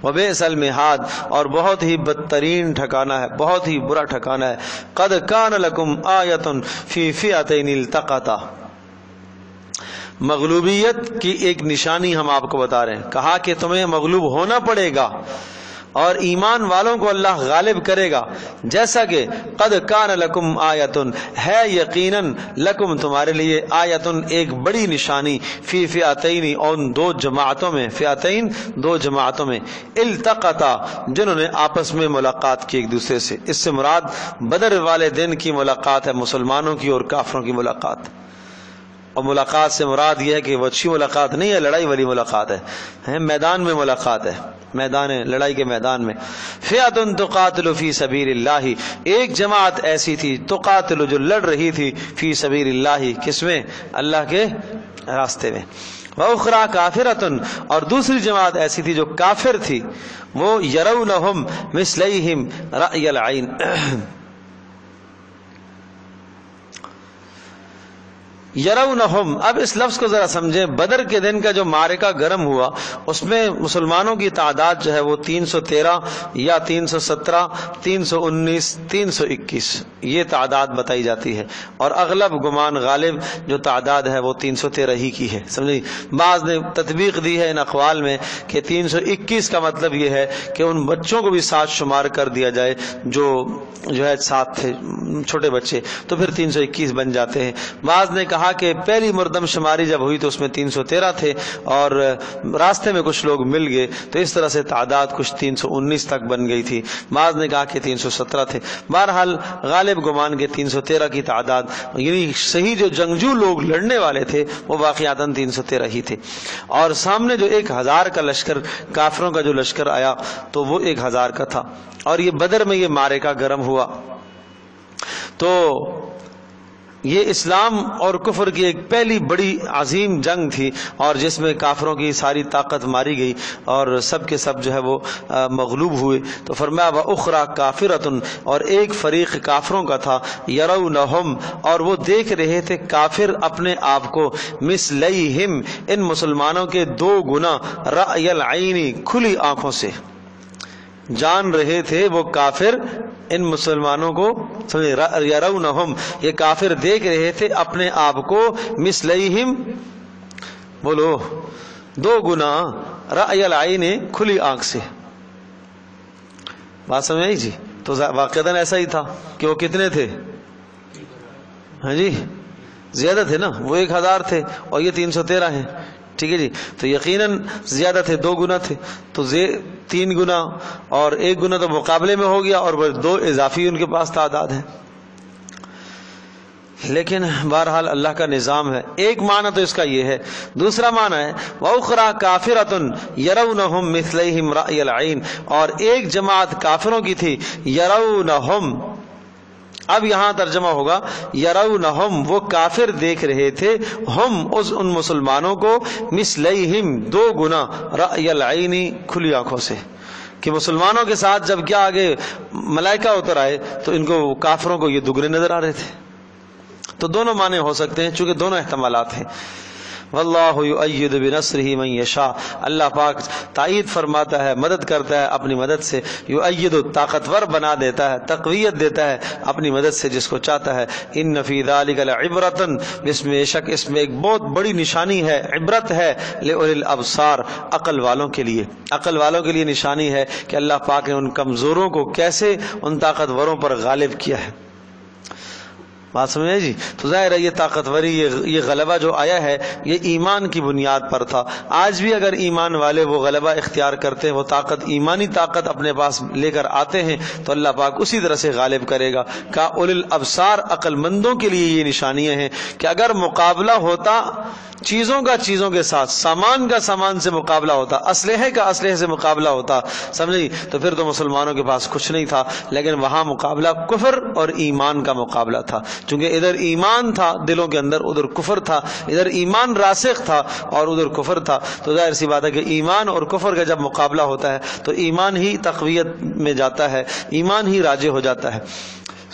وبئس المہاد، اور بہت ہی بدترین ٹھکانہ ہے، بہت ہی برا ٹھکانہ ہے، قد کان لکم آیۃ فی فئتین التقطا، مغلوبیت کی ایک نشانی ہم آپ کو بتا رہے ہیں، کہا کہ تمہیں مغلوب ہونا پڑے گا اور ایمان والوں کو اللہ غالب کرے گا، جیسا کہ قد کان لکم آیتن، ہے یقیناً، لکم تمہارے لیے، آیتن ایک بڑی نشانی، فی فئتین ان دو جماعتوں میں، فئتین دو جماعتوں میں، التقطا جنہوں نے آپس میں ملاقات کی ایک دوسرے سے، اس سے مراد بدر والے دن کی ملاقات ہے، مسلمانوں کی اور کافروں کی ملاقات، اور ملاقات سے مراد یہ ہے کہ وہ اچھی ملاقات نہیں ہے، لڑائی والی ملاقات ہے، میدان میں ملاقات ہے، میدان لڑائی کے میدان میں، فئۃ تقاتل فی سبیل اللہ، ایک جماعت ایسی تھی، تقاتل جو لڑ رہی تھی، فی سبیل اللہ کس میں، اللہ کے راستے میں، وَأُخْرَى كَافِرَةٌ، اور دوسری جماعت ایسی تھی جو کافر تھی، وہ يَرَوْنَهُمْ مِثْلَيْهِمْ رَأْيَ الْعَيْنِ. یرونہم، اب اس لفظ کو ذرا سمجھیں. بدر کے دن کا جو معرکہ گرم ہوا اس میں مسلمانوں کی تعداد جو ہے وہ 313 یا 317 319 321 یہ تعداد بتائی جاتی ہے، اور اغلب گمان غالب جو تعداد ہے وہ 313 ہی کی ہے. سمجھیں، بعض نے تطبیق دی ہے ان اقوال میں کہ 321 کا مطلب یہ ہے کہ ان بچوں کو بھی ساتھ شمار کر دیا جائے جو ہے ساتھ تھے چھوٹے بچے، تو پھر 321 بن جاتے ہیں. بعض نے کہا کہ پہلی مردم شماری جب ہوئی تو اس میں 313 تھے اور راستے میں کچھ لوگ مل گئے تو اس طرح سے تعداد کچھ 319 تک بن گئی تھی. بعض نے کہا کہ 317 تھے. بہرحال غالب گمان کے 313 کی تعداد، یعنی صحیح جو جنگجو لوگ لڑنے والے تھے وہ واقعاتاً 313 ہی تھے. اور سامنے جو 1000 کا لشکر، کافروں کا جو لشکر آیا تو وہ 1000 کا تھا. اور یہ بدر میں یہ معرکہ گرم ہوا تو یہ اسلام اور کفر کی ایک پہلی بڑی عظیم جنگ تھی، اور جس میں کافروں کی ساری طاقت ماری گئی اور سب کے سب جو ہے وہ مغلوب ہوئے. تو فرمایا وَأُخْرَى كَافِرَةٌ، اور ایک فریق کافروں کا تھا، يَرَوْنَهُمْ، اور وہ دیکھ رہے تھے کافر اپنے آپ کو، مِثْلَيْهِمْ، ان مسلمانوں کے 2 گنا، رَأْيَ الْعَيْنِ، کھلی آنکھوں سے جان رہے تھے وہ کافر ان مسلمانوں کو. یرونہم، یہ کافر دیکھ رہے تھے اپنے آپ کو، مثلیہم، بولو 2 گنا، رأی العین، کھلی آنکھ سے. بات سمجھ آئی جی؟ تو واقعتاً ایسا ہی تھا کہ وہ کتنے تھے؟ ہاں جی، زیادہ تھے نا، وہ 1000 تھے اور یہ 313 ہیں. ٹھیک ہے جی، تو یقیناً زیادہ تھے، 2 گنا تھے، تو 3 گنا اور 1 گنا تو مقابلے میں ہو گیا، اور 2 اضافی ان کے پاس تعداد ہے. لیکن بہرحال اللہ کا نظام ہے. ایک معنی تو اس کا یہ ہے. دوسرا معنی ہے وَأُخْرَى كَافِرَةٌ يَرَوْنَهُمْ مِثْلَيْهِمْ رَأْيَ الْعَيْنِ، اور ایک جماعت کافروں کی تھی، يَرَوْنَهُمْ. اب یہاں ترجمہ ہوگا یرونہم، وہ کافر دیکھ رہے تھے، ہم، ان مسلمانوں کو، مثلیہم، 2 گنا، رأی العین، کھلی آنکھوں سے. کہ مسلمانوں کے ساتھ جب کیا آگے ملائکہ اتر آئے تو ان کو کافروں کو یہ دگنے نظر آ رہے تھے. تو دونوں معنی ہو سکتے ہیں چونکہ دونوں احتمالات ہیں. واللہ یؤید بنصرہ من یشاء، اللہ پاک تائید فرماتا ہے، مدد کرتا ہے اپنی مدد سے. یؤید، طاقتور بنا دیتا ہے، تقویت دیتا ہے اپنی مدد سے جس کو چاہتا ہے. ان فی ذلک لعبرۃ، اس میں شک اس میں ایک بہت بڑی نشانی ہے، عبرت ہے، لأولی الابصار، عقل والوں کے لیے. عقل والوں کے لیے نشانی ہے کہ اللہ پاک نے ان کمزوروں کو کیسے ان طاقتوروں پر غالب کیا ہے. بات سمجھے جی؟ تو ظاہر ہے یہ طاقتوری، یہ غلبہ جو آیا ہے یہ ایمان کی بنیاد پر تھا. آج بھی اگر ایمان والے وہ غلبہ اختیار کرتے ہیں، وہ طاقت، ایمانی طاقت اپنے پاس لے کر آتے ہیں تو اللہ پاک اسی طرح سے غالب کرے گا. کا اولل الابصار، عقل مندوں کے لیے یہ نشانیاں ہیں کہ اگر مقابلہ ہوتا چیزوں کا چیزوں کے ساتھ، سامان کا سامان سے مقابلہ ہوتا، اسلحے کا اسلحے سے مقابلہ ہوتا، سمجھی، تو پھر تو مسلمانوں کے پاس کچھ نہیں تھا. لیکن وہاں مقابلہ کفر اور ایمان کا مقابلہ تھا. چونکہ ادھر ایمان تھا دلوں کے اندر، ادھر کفر تھا. ادھر ایمان راسخ تھا اور ادھر کفر تھا. تو ظاہر سی بات ہے کہ ایمان اور کفر کا جب مقابلہ ہوتا ہے تو ایمان ہی تقویت میں جاتا ہے، ایمان ہی راجح ہو جاتا ہے.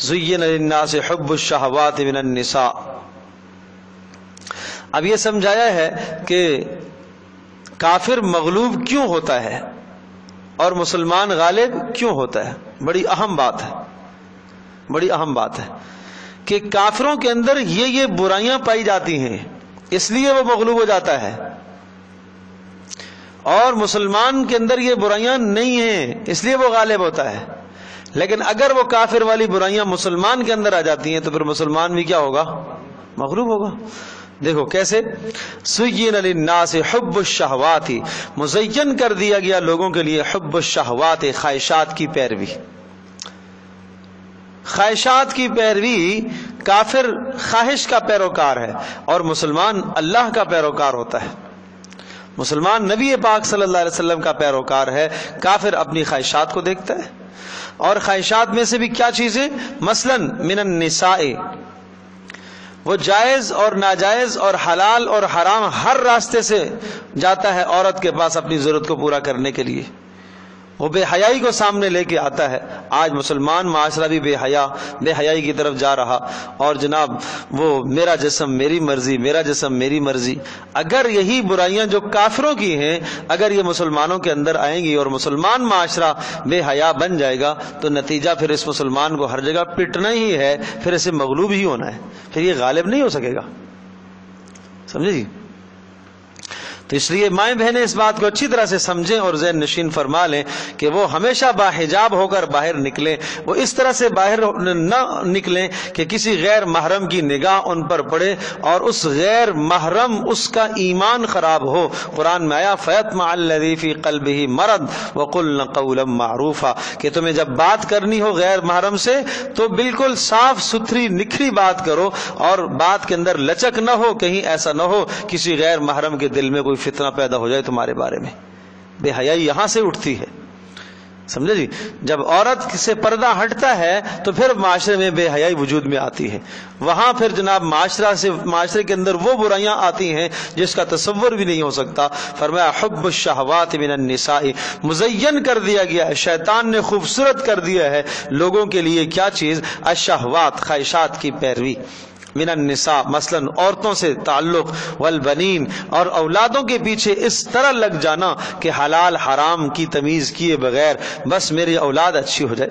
زین للناس حب الشہوات من النساء. اب یہ سمجھایا ہے کہ کافر مغلوب کیوں ہوتا ہے اور مسلمان غالب کیوں ہوتا ہے. بڑی اہم بات ہے، بڑی اہم بات ہے کہ کافروں کے اندر یہ برائیاں پائی جاتی ہیں اس لیے وہ مغلوب ہو جاتا ہے، اور مسلمان کے اندر یہ برائیاں نہیں ہیں اس لیے وہ غالب ہوتا ہے. لیکن اگر وہ کافر والی برائیاں مسلمان کے اندر آ جاتی ہیں تو پھر مسلمان بھی کیا ہوگا؟ مغلوب ہوگا. دیکھو کیسے، زین للناس حب الشہوات، مزین کر دیا گیا لوگوں کے لیے حب الشہوات، خواہشات کی پیروی. خواہشات کی پیروی، کافر خواہش کا پیروکار ہے اور مسلمان اللہ کا پیروکار ہوتا ہے. مسلمان نبی پاک صلی اللہ علیہ وسلم کا پیروکار ہے، کافر اپنی خواہشات کو دیکھتا ہے. اور خواہشات میں سے بھی کیا چیزیں؟ مثلا من النساء، وہ جائز اور ناجائز اور حلال اور حرام ہر راستے سے جاتا ہے عورت کے پاس اپنی ضرورت کو پورا کرنے کے لیے. وہ بے حیائی کو سامنے لے کے آتا ہے. آج مسلمان معاشرہ بھی بے حیائی کی طرف جا رہا, اور جناب وہ میرا جسم میری مرضی, میرا جسم میری مرضی. اگر یہی برائیاں جو کافروں کی ہیں اگر یہ مسلمانوں کے اندر آئیں گی اور مسلمان معاشرہ بے حیا بن جائے گا تو نتیجہ پھر اس مسلمان کو ہر جگہ پٹنا ہی ہے, پھر اسے مغلوب ہی ہونا ہے, پھر یہ غالب نہیں ہو سکے گا. سمجھے جی؟ تو اس لیے مائیں بہنیں اس بات کو اچھی طرح سے سمجھیں اور ذہن نشین فرما لیں کہ وہ ہمیشہ باحجاب ہو کر باہر نکلیں. وہ اس طرح سے باہر نہ نکلیں کہ کسی غیر محرم کی نگاہ ان پر پڑے اور اس غیر محرم اس کا ایمان خراب ہو. قرآن میں آیا فَيَطْمَعَ الَّذِي فِي قَلْبِهِ مَرَضٌ وَقُلْنَ قَوْلًا مَعْرُوفًا, کہ تمہیں جب بات کرنی ہو غیر محرم سے تو بالکل صاف ستھری نکھری بات کرو, اور بات کے اندر لچک نہ ہو, کہیں ایسا نہ ہو کسی غیر محرم کے دل میں کوئی فتنہ پیدا ہو جائے تمہارے بارے میں. بے حیائی یہاں سے اٹھتی ہے. سمجھے جی؟ جب عورت سے پردہ ہٹتا ہے تو پھر معاشرے میں بے حیائی وجود میں آتی ہے. وہاں پھر جناب معاشرے کے اندر وہ برائیاں آتی ہیں جس کا تصور بھی نہیں ہو سکتا. فرمایا حب الشہوات من النساء, مزین کر دیا گیا ہے, شیطان نے خوبصورت کر دیا ہے لوگوں کے لیے کیا چیز؟ الشہوات, خواہشات کی پیروی. من النساء مثلا عورتوں سے تعلق, والبنین اور اولادوں کے پیچھے اس طرح لگ جانا کہ حلال حرام کی تمیز کیے بغیر بس میری اولاد اچھی ہو جائے,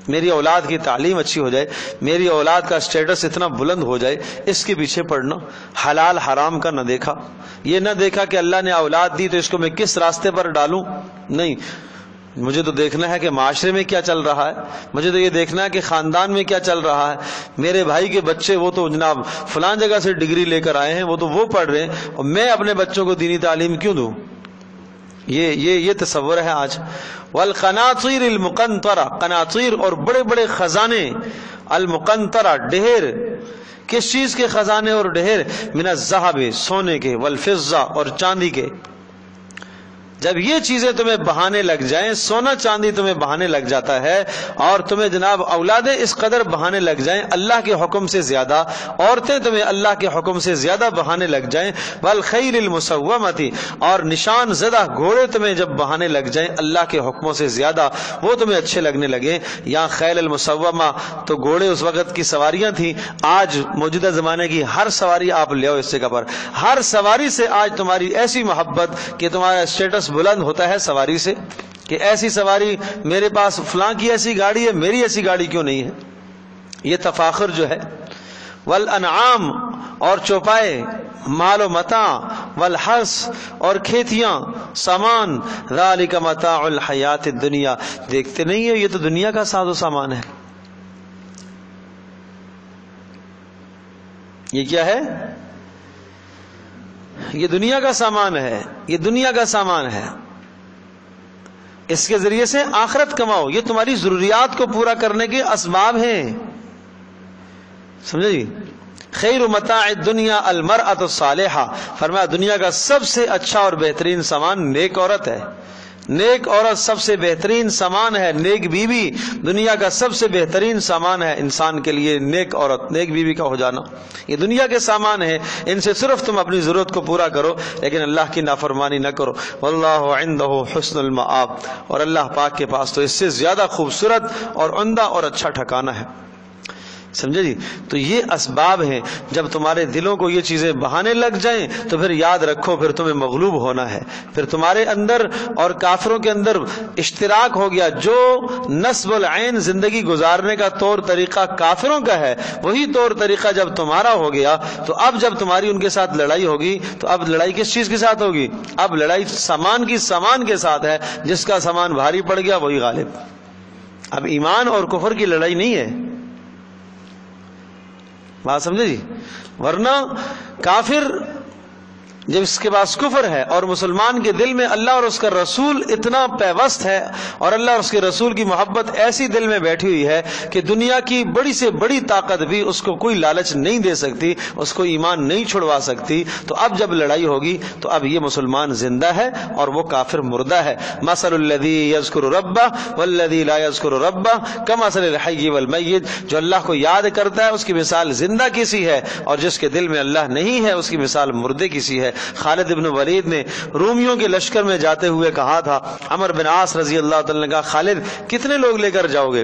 میری اولاد کی تعلیم اچھی ہو جائے, میری اولاد کا اسٹیٹس اتنا بلند ہو جائے, اس کے پیچھے پڑنا. حلال حرام کا نہ دیکھا, یہ نہ دیکھا کہ اللہ نے اولاد دی تو اس کو میں کس راستے پر ڈالوں. نہیں, مجھے تو دیکھنا ہے کہ معاشرے میں کیا چل رہا ہے, مجھے تو یہ دیکھنا ہے کہ خاندان میں کیا چل رہا ہے. میرے بھائی کے بچے وہ تو جناب فلان جگہ سے ڈگری لے کر آئے ہیں, وہ تو وہ پڑھ رہے ہیں, اور میں اپنے بچوں کو دینی تعلیم کیوں دوں؟ یہ تصور ہے آج. والقناطیر المقنطرہ, قناطیر اور بڑے بڑے خزانے, المقنطرہ ڈھیر, کس چیز کے خزانے اور ڈھیر؟ من الذهب, سونے کے, والفضہ اور چاندی کے. جب یہ چیزیں تمہیں بہانے لگ جائیں, سونا چاندی تمہیں بہانے لگ جاتا ہے, اور تمہیں جناب اولادیں اس قدر بہانے لگ جائیں اللہ کے حکم سے زیادہ, عورتیں تمہیں اللہ کے حکم سے زیادہ بہانے لگ جائیں, والخیل المسومۃ, اور نشان زدہ گھوڑے تمہیں جب بہانے لگ جائیں اللہ کے حکموں سے زیادہ, وہ تمہیں اچھے لگنے لگیں. یا خیل المسومہ تو گھوڑے اس وقت کی سواریاں تھیں, آج موجودہ زمانے کی ہر سواری آپ لے آؤ اس جگہ پر, ہر سواری سے آج تمہاری ایسی محبت کہ تمہارا اسٹیٹس بلند ہوتا ہے سواری سے, کہ ایسی سواری, میرے پاس فلاں کی ایسی گاڑی ہے, میری ایسی گاڑی کیوں نہیں ہے. یہ تفاخر جو ہے. والانعام, اور چوپائے, مال و متاع, والحرث, اور کھیتیاں, سامان, ذالک متاع الحیات الدنیا, دیکھتے نہیں ہو یہ تو دنیا کا ساز و سامان ہے. یہ کیا ہے؟ یہ دنیا کا سامان ہے, یہ دنیا کا سامان ہے. اس کے ذریعے سے آخرت کماؤ, یہ تمہاری ضروریات کو پورا کرنے کے اسباب ہیں. سمجھے جی؟ خیر متاع الدنیا المرأۃ الصالحہ, فرمایا دنیا کا سب سے اچھا اور بہترین سامان نیک عورت ہے. نیک عورت سب سے بہترین سامان ہے. نیک بیوی دنیا کا سب سے بہترین سامان ہے انسان کے لیے. نیک عورت, نیک بیوی کا ہو جانا, یہ دنیا کے سامان ہے. ان سے صرف تم اپنی ضرورت کو پورا کرو, لیکن اللہ کی نافرمانی نہ کرو. واللہ عندہ حسن المآب, اور اللہ پاک کے پاس تو اس سے زیادہ خوبصورت اور عمدہ اور اچھا ٹھکانہ ہے. سمجھے جی؟ تو یہ اسباب ہیں. جب تمہارے دلوں کو یہ چیزیں بہانے لگ جائیں تو پھر یاد رکھو پھر تمہیں مغلوب ہونا ہے. پھر تمہارے اندر اور کافروں کے اندر اشتراک ہو گیا. جو نصب العین زندگی گزارنے کا طور طریقہ کافروں کا ہے, وہی طور طریقہ جب تمہارا ہو گیا تو اب جب تمہاری ان کے ساتھ لڑائی ہوگی تو اب لڑائی کس چیز کے ساتھ ہوگی؟ اب لڑائی سامان کے ساتھ ہے. جس کا سامان بھاری پڑ گیا وہی غالب. اب ایمان اور کفر کی لڑائی نہیں ہے. بات سمجھے جی؟ ورنہ کافر جب اس کے پاس کفر ہے اور مسلمان کے دل میں اللہ اور اس کا رسول اتنا پیوست ہے اور اللہ اور اس کے رسول کی محبت ایسی دل میں بیٹھی ہوئی ہے کہ دنیا کی بڑی سے بڑی طاقت بھی اس کو کوئی لالچ نہیں دے سکتی، اس کو ایمان نہیں چھڑوا سکتی، تو اب جب لڑائی ہوگی تو اب یہ مسلمان زندہ ہے اور وہ کافر مردہ ہے. مثل الذی یذکر ربہ والذی لا یذکر ربہ کمثل الحی والمیت، جو اللہ کو یاد کرتا ہے اس کی مثال زندہ کسی ہے اور جس کے دل میں اللہ نہیں ہے اس کی مثال مردے کسی ہے. خالد ابن ولید نے رومیوں کے لشکر میں جاتے ہوئے کہا تھا، عمر بن عاص رضی اللہ تعالی نے کہا خالد کتنے لوگ لے کر جاؤ گے؟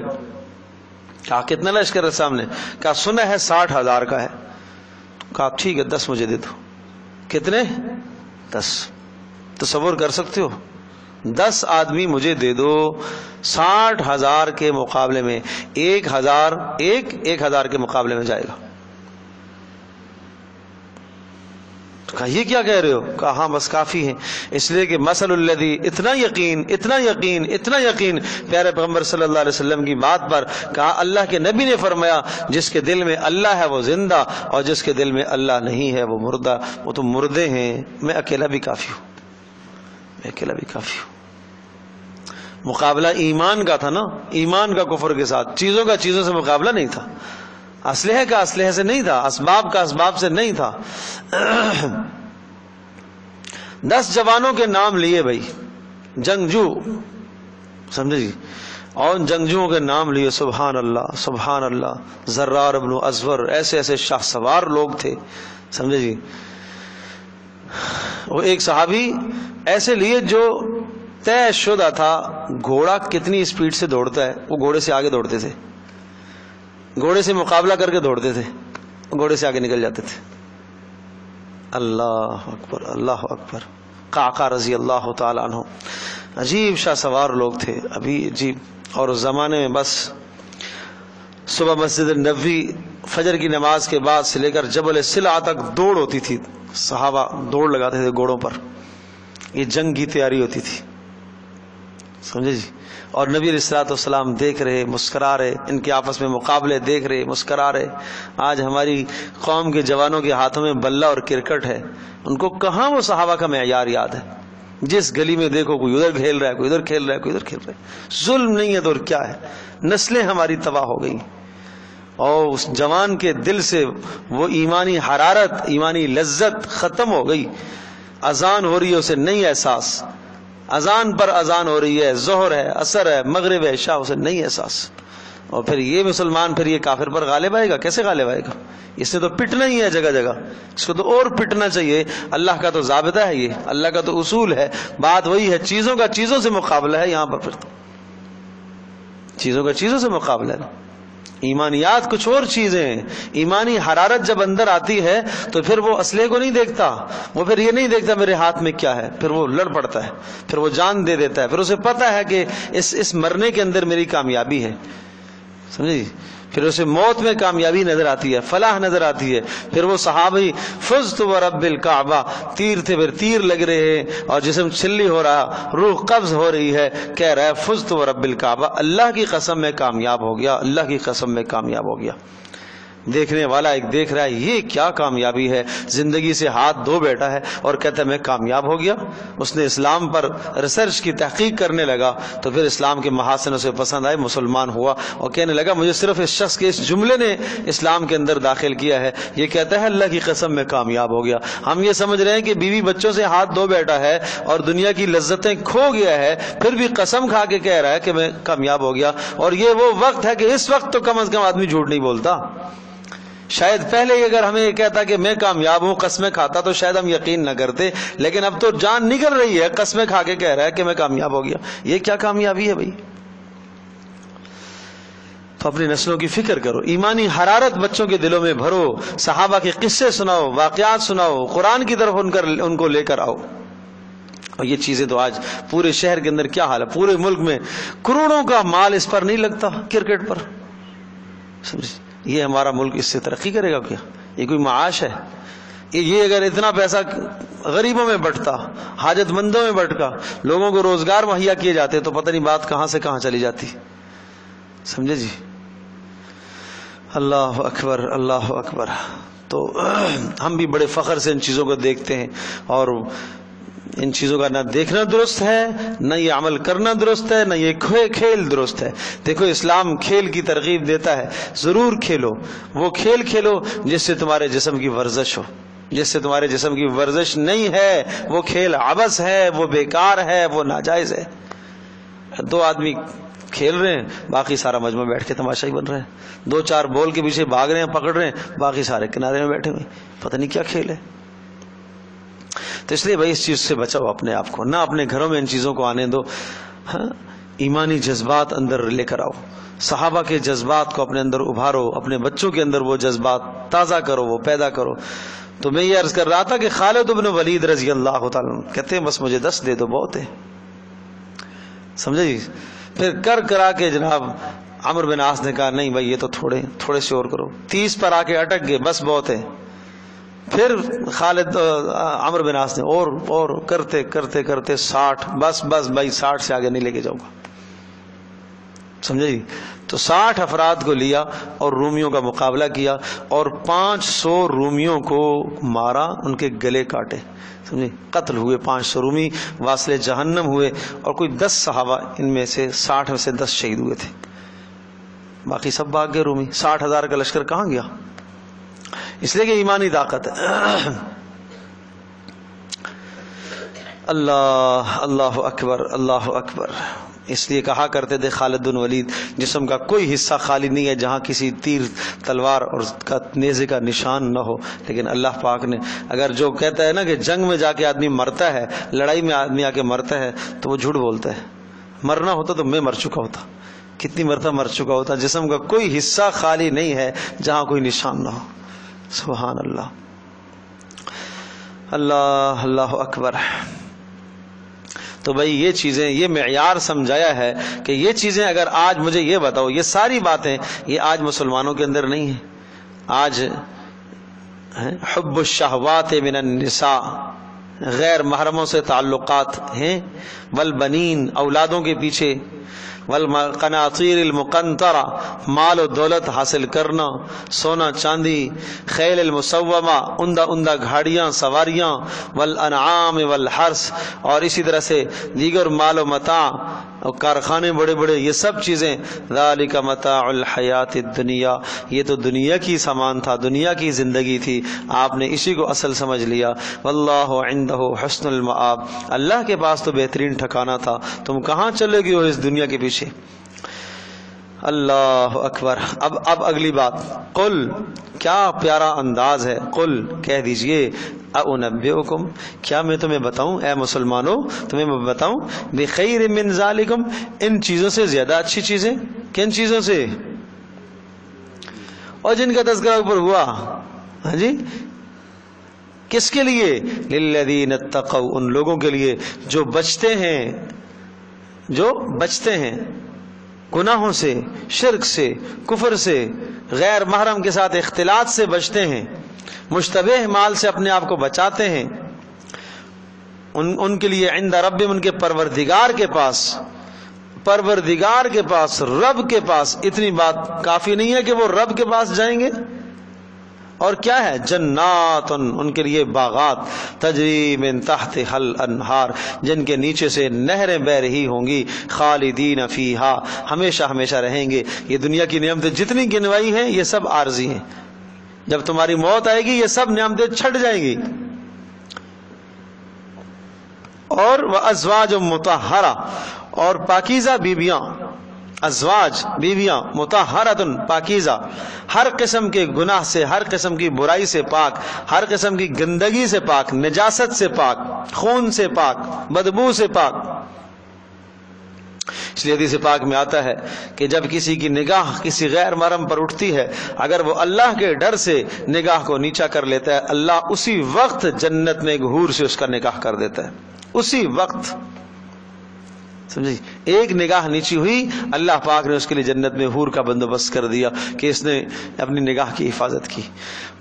کہا کتنا لشکر ہے سامنے؟ کہا سنا ہے 60,000 کا ہے. کہا ٹھیک ہے 10 مجھے دے دو. کتنے؟ 10. تصور کر سکتے ہو 10 آدمی مجھے دے دو 60,000 کے مقابلے میں 1,000 کے مقابلے میں جائے گا. کہا یہ کیا کہہ رہے ہو؟ کہا ہاں بس کافی ہیں، اس لیے کہ مثل الذی، اتنا یقین پیارے پیغمبر صلی اللہ علیہ وسلم کی بات پر. کہا اللہ کے نبی نے فرمایا جس کے دل میں اللہ ہے وہ زندہ اور جس کے دل میں اللہ نہیں ہے وہ مردہ. وہ تو مردے ہیں، میں اکیلا بھی کافی ہوں. مقابلہ ایمان کا تھا نا، ایمان کا کفر کے ساتھ، چیزوں کا چیزوں سے مقابلہ نہیں تھا، اسلحے کا اسلحے سے نہیں تھا، اسباب کا اسباب سے نہیں تھا. 10 جوانوں کے نام لیے بھائی، جنگجو، سمجھے جی، اور جنگجوؤں کے نام لیے. سبحان اللہ سبحان اللہ. زرار ابن ازور، ایسے شاہ سوار لوگ تھے، سمجھے جی. وہ ایک صحابی ایسے لیے جو طے شدہ تھا گھوڑا کتنی اسپیڈ سے دوڑتا ہے، وہ گھوڑے سے آگے دوڑتے تھے، گھوڑے سے مقابلہ کر کے دوڑتے تھے، گھوڑے سے آگے نکل جاتے تھے. اللہ اکبر اللہ اکبر. قعقاع رضی اللہ تعالی عنہ، عجیب شاہ سوار لوگ تھے، ابھی عجیب. اور اس زمانے میں بس صبح مسجد النبوی فجر کی نماز کے بعد سے لے کر جبل سلع تک دوڑ ہوتی تھی، صحابہ دوڑ لگاتے تھے گھوڑوں پر، یہ جنگ کی تیاری ہوتی تھی، سمجھے جی. اور نبی علیہ الصلوۃ والسلام دیکھ رہے، مسکرا رہے، ان کے آپس میں مقابلے دیکھ رہے، مسکرا رہے. آج ہماری قوم کے جوانوں کے ہاتھوں میں بلہ اور کرکٹ ہے، ان کو کہاں وہ صحابہ کا معیار یاد ہے. جس گلی میں دیکھو کوئی ادھر کھیل رہا ہے، کوئی ادھر کھیل رہا ہے، کوئی ادھر کھیل رہا ہے. ظلم نہیں ہے تو اور کیا ہے. نسلیں ہماری تباہ ہو گئی اور اس جوان کے دل سے وہ ایمانی حرارت، ایمانی لذت ختم ہو گئی. اذان ہو رہی ہے اسے نہیں احساس، اذان پر اذان ہو رہی ہے، ظہر ہے، عصر ہے، مغرب ہے، عشاء، اسے نہیں احساس. اور پھر یہ مسلمان پھر یہ کافر پر غالب آئے گا؟ کیسے غالب آئے گا؟ اس نے تو پٹنا ہی ہے جگہ جگہ، اس کو تو اور پٹنا چاہیے. اللہ کا تو ضابطہ ہے، یہ اللہ کا تو اصول ہے. بات وہی ہے، چیزوں کا چیزوں سے مقابلہ ہے یہاں پر، پھر چیزوں کا چیزوں سے مقابلہ ہے. ایمانیات کچھ اور چیزیں ہیں. ایمانی حرارت جب اندر آتی ہے تو پھر وہ اسلحے کو نہیں دیکھتا، وہ پھر یہ نہیں دیکھتا میرے ہاتھ میں کیا ہے، پھر وہ لڑ پڑتا ہے، پھر وہ جان دے دیتا ہے. پھر اسے پتا ہے کہ اس مرنے کے اندر میری کامیابی ہے، سمجھے جی. پھر اسے موت میں کامیابی نظر آتی ہے، فلاح نظر آتی ہے. پھر وہ صحابی فزت ورب الکعبہ، تیر تھے پھر تیر لگ رہے ہیں اور جسم چھلی ہو رہا، روح قبض ہو رہی ہے، کہہ رہا ہے فزت ورب الکعبہ، اللہ کی قسم میں کامیاب ہو گیا، اللہ کی قسم میں کامیاب ہو گیا. دیکھنے والا ایک دیکھ رہا ہے یہ کیا کامیابی ہے، زندگی سے ہاتھ دھو بیٹھا ہے اور کہتا ہے میں کامیاب ہو گیا. اس نے اسلام پر ریسرچ کی، تحقیق کرنے لگا تو پھر اسلام کے محاسن اسے پسند آئے، مسلمان ہوا اور کہنے لگا مجھے صرف اس شخص کے اس جملے نے اسلام کے اندر داخل کیا ہے، یہ کہتا ہے اللہ کی قسم میں کامیاب ہو گیا. ہم یہ سمجھ رہے ہیں کہ بیوی بچوں سے ہاتھ دھو بیٹھا ہے اور دنیا کی لذتیں کھو گیا ہے، پھر بھی قسم کھا کے کہہ رہا ہے کہ میں کامیاب ہو گیا. اور یہ وہ وقت ہے کہ اس وقت تو کم از کم آدمی جھوٹ نہیں بولتا. شاید پہلے اگر ہمیں یہ کہتا کہ میں کامیاب ہوں، قسمیں کھاتا، تو شاید ہم یقین نہ کرتے. لیکن اب تو جان نکل رہی ہے، قسمیں کھا کے کہہ رہا ہے کہ میں کامیاب ہو گیا. یہ کیا کامیابی ہے بھائی؟ تو اپنی نسلوں کی فکر کرو، ایمانی حرارت بچوں کے دلوں میں بھرو، صحابہ کے قصے سناؤ، واقعات سناؤ، قرآن کی طرف ان کو لے کر آؤ. اور یہ چیزیں تو آج پورے شہر کے اندر کیا حال ہے، پورے ملک میں کروڑوں کا مال اس پر نہیں لگتا، کرکٹ پر. یہ ہمارا ملک اس سے ترقی کرے گا کیا؟ یہ کوئی معاش ہے؟ یہ اگر اتنا پیسہ غریبوں میں بٹتا، حاجت مندوں میں بٹتا، لوگوں کو روزگار مہیا کیے جاتے تو پتہ نہیں بات کہاں سے کہاں چلی جاتی. سمجھے جی. اللہ اکبر اللہ اکبر. تو ہم بھی بڑے فخر سے ان چیزوں کو دیکھتے ہیں، اور ان چیزوں کا نہ دیکھنا درست ہے، نہ یہ عمل کرنا درست ہے، نہ یہ کھیل درست ہے۔ دیکھو اسلام کھیل کی ترغیب دیتا ہے، ضرور کھیلو، وہ کھیل کھیلو جس سے تمہارے جسم کی ورزش ہو۔ جس سے تمہارے جسم کی ورزش نہیں ہے وہ کھیل عبث ہے، وہ بیکار ہے، وہ ناجائز ہے۔ دو آدمی کھیل رہے ہیں، باقی سارا مجمع بیٹھ کے تماشائی بن رہے ہیں، دو چار بال کے پیچھے بھاگ رہے ہیں، پکڑ رہے ہیں، باقی سارے کنارے میں بیٹھے ہوئے، پتہ نہیں کیا کھیل ہے۔ تو اس لیے بھائی اس چیز سے بچاؤ اپنے آپ کو، نہ اپنے گھروں میں ان چیزوں کو آنے دو۔ ایمانی جذبات اندر لے کر آؤ، صحابہ کے جذبات کو اپنے اندر ابھارو، اپنے بچوں کے اندر وہ جذبات تازہ کرو، وہ پیدا کرو۔ تو میں یہ عرض کر رہا تھا کہ خالد بن ولید رضی اللہ تعالیٰ کہتے ہیں بس مجھے 10 دے دو، بہت ہے، سمجھے جی۔ پھر کرا کے جناب عمرو بن عاص نے کہا نہیں بھائی یہ تو تھوڑے سے اور کرو، 30 پر آ کے اٹک گئے، بس بہت ہے۔ پھر عمرو بن عاص نے اور کرتے 60، بس بھائی 60 سے آگے نہیں لے کے جاؤں گا، سمجھے جی۔ تو 60 افراد کو لیا اور رومیوں کا مقابلہ کیا، اور 500 رومیوں کو مارا، ان کے گلے کاٹے، سمجھے، قتل ہوئے 500 رومی، واصل جہنم ہوئے، اور کوئی 10 صحابہ ان میں سے 60 میں سے 10 شہید ہوئے تھے، باقی سب بھاگ گئے رومی۔ 60,000 کا لشکر کہاں گیا؟ اس لیے کہ ایمانی طاقت ہے۔ اللہ اکبر، اللہ اکبر۔ اس لیے کہا کرتے تھے خالد بن ولید جسم کا کوئی حصہ خالی نہیں ہے جہاں کسی تیر تلوار اور نیزے کا نشان نہ ہو۔ لیکن اللہ پاک نے اگر جو کہتا ہے نا کہ جنگ میں جا کے آدمی مرتا ہے، لڑائی میں آدمی آ کے مرتا ہے، تو وہ جھوٹ بولتا ہے۔ مرنا ہوتا تو میں مر چکا ہوتا، کتنی مرتبہ مر چکا ہوتا۔ جسم کا کوئی حصہ خالی نہیں ہے جہاں کوئی نشان نہ ہو۔ سبحان اللہ، اللہ اکبر۔ تو بھائی یہ چیزیں، یہ معیار سمجھایا ہے کہ یہ چیزیں اگر آج مجھے یہ بتاؤ، یہ ساری باتیں یہ آج مسلمانوں کے اندر نہیں ہیں۔ آج حب الشہوات من النساء، غیر محرموں سے تعلقات ہیں، والبنین، اولادوں کے پیچھے، والقناطیر المقنطرہ، مال و دولت حاصل کرنا، سونا چاندی، خیل المسومہ، عمدہ گاڑیاں سواریاں، والانعام والحرث، اور اسی طرح سے دیگر مال و متاع، کارخانے بڑے بڑے، یہ سب چیزیں، ذالک متاع الحیات الدنیا، یہ تو دنیا کی سامان تھا، دنیا کی زندگی تھی، آپ نے اسی کو اصل سمجھ لیا۔ واللہ عندہ حسن المآب، اللہ کے پاس تو بہترین ٹھکانہ تھا، تم کہاں چلے گئے ہو اس دنیا کے پیچھے۔ اللہ اکبر۔ اب اگلی بات، قل، کیا پیارا انداز ہے، قل کہہ دیجئے، اُنبئکم، کیا میں تمہیں بتاؤں اے مسلمانوں، تمہیں میں بتاؤں، بخیر من ذالکم، ان چیزوں سے زیادہ اچھی چیزیں، کن چیزوں سے، اور جن کا تذکرہ اوپر ہوا، ہاں جی، کس کے لیے، للذین اتقوا، ان لوگوں کے لیے جو بچتے ہیں گناہوں سے، شرک سے، کفر سے، غیر محرم کے ساتھ اختلاط سے بچتے ہیں، مشتبہ مال سے اپنے آپ کو بچاتے ہیں، ان کے لیے عند ربہم، ان کے پروردگار کے پاس، رب کے پاس، اتنی بات کافی نہیں ہے کہ وہ رب کے پاس جائیں گے، اور کیا ہے، جنات، ان کے لیے باغات، تجری من تحتها الانہار، جن کے نیچے سے نہریں بہ رہی ہوں گی، خالدین فیہا، ہمیشہ رہیں گے۔ یہ دنیا کی نعمتیں جتنی گنوائی ہیں یہ سب عارضی ہیں، جب تمہاری موت آئے گی یہ سب نعمتیں چھٹ جائیں گی۔ اور وازواج مطہرہ، اور پاکیزہ بیویاں، ازواج بیویاں، مطہرۃ پاکیزہ، ہر قسم کے گناہ سے، ہر قسم کی برائی سے پاک، ہر قسم کی گندگی سے پاک، نجاست سے پاک، خون سے پاک، بدبو سے پاک۔ اس لیے حدیث پاک میں آتا ہے کہ جب کسی کی نگاہ کسی غیر محرم پر اٹھتی ہے، اگر وہ اللہ کے ڈر سے نگاہ کو نیچا کر لیتا ہے، اللہ اسی وقت جنت میں ایک حور سے اس کا نکاح کر دیتا ہے، اسی وقت، سمجھے، ایک نگاہ نیچی ہوئی، اللہ پاک نے اس کے لیے جنت میں حور کا بندوبست کر دیا کہ اس نے اپنی نگاہ کی حفاظت کی۔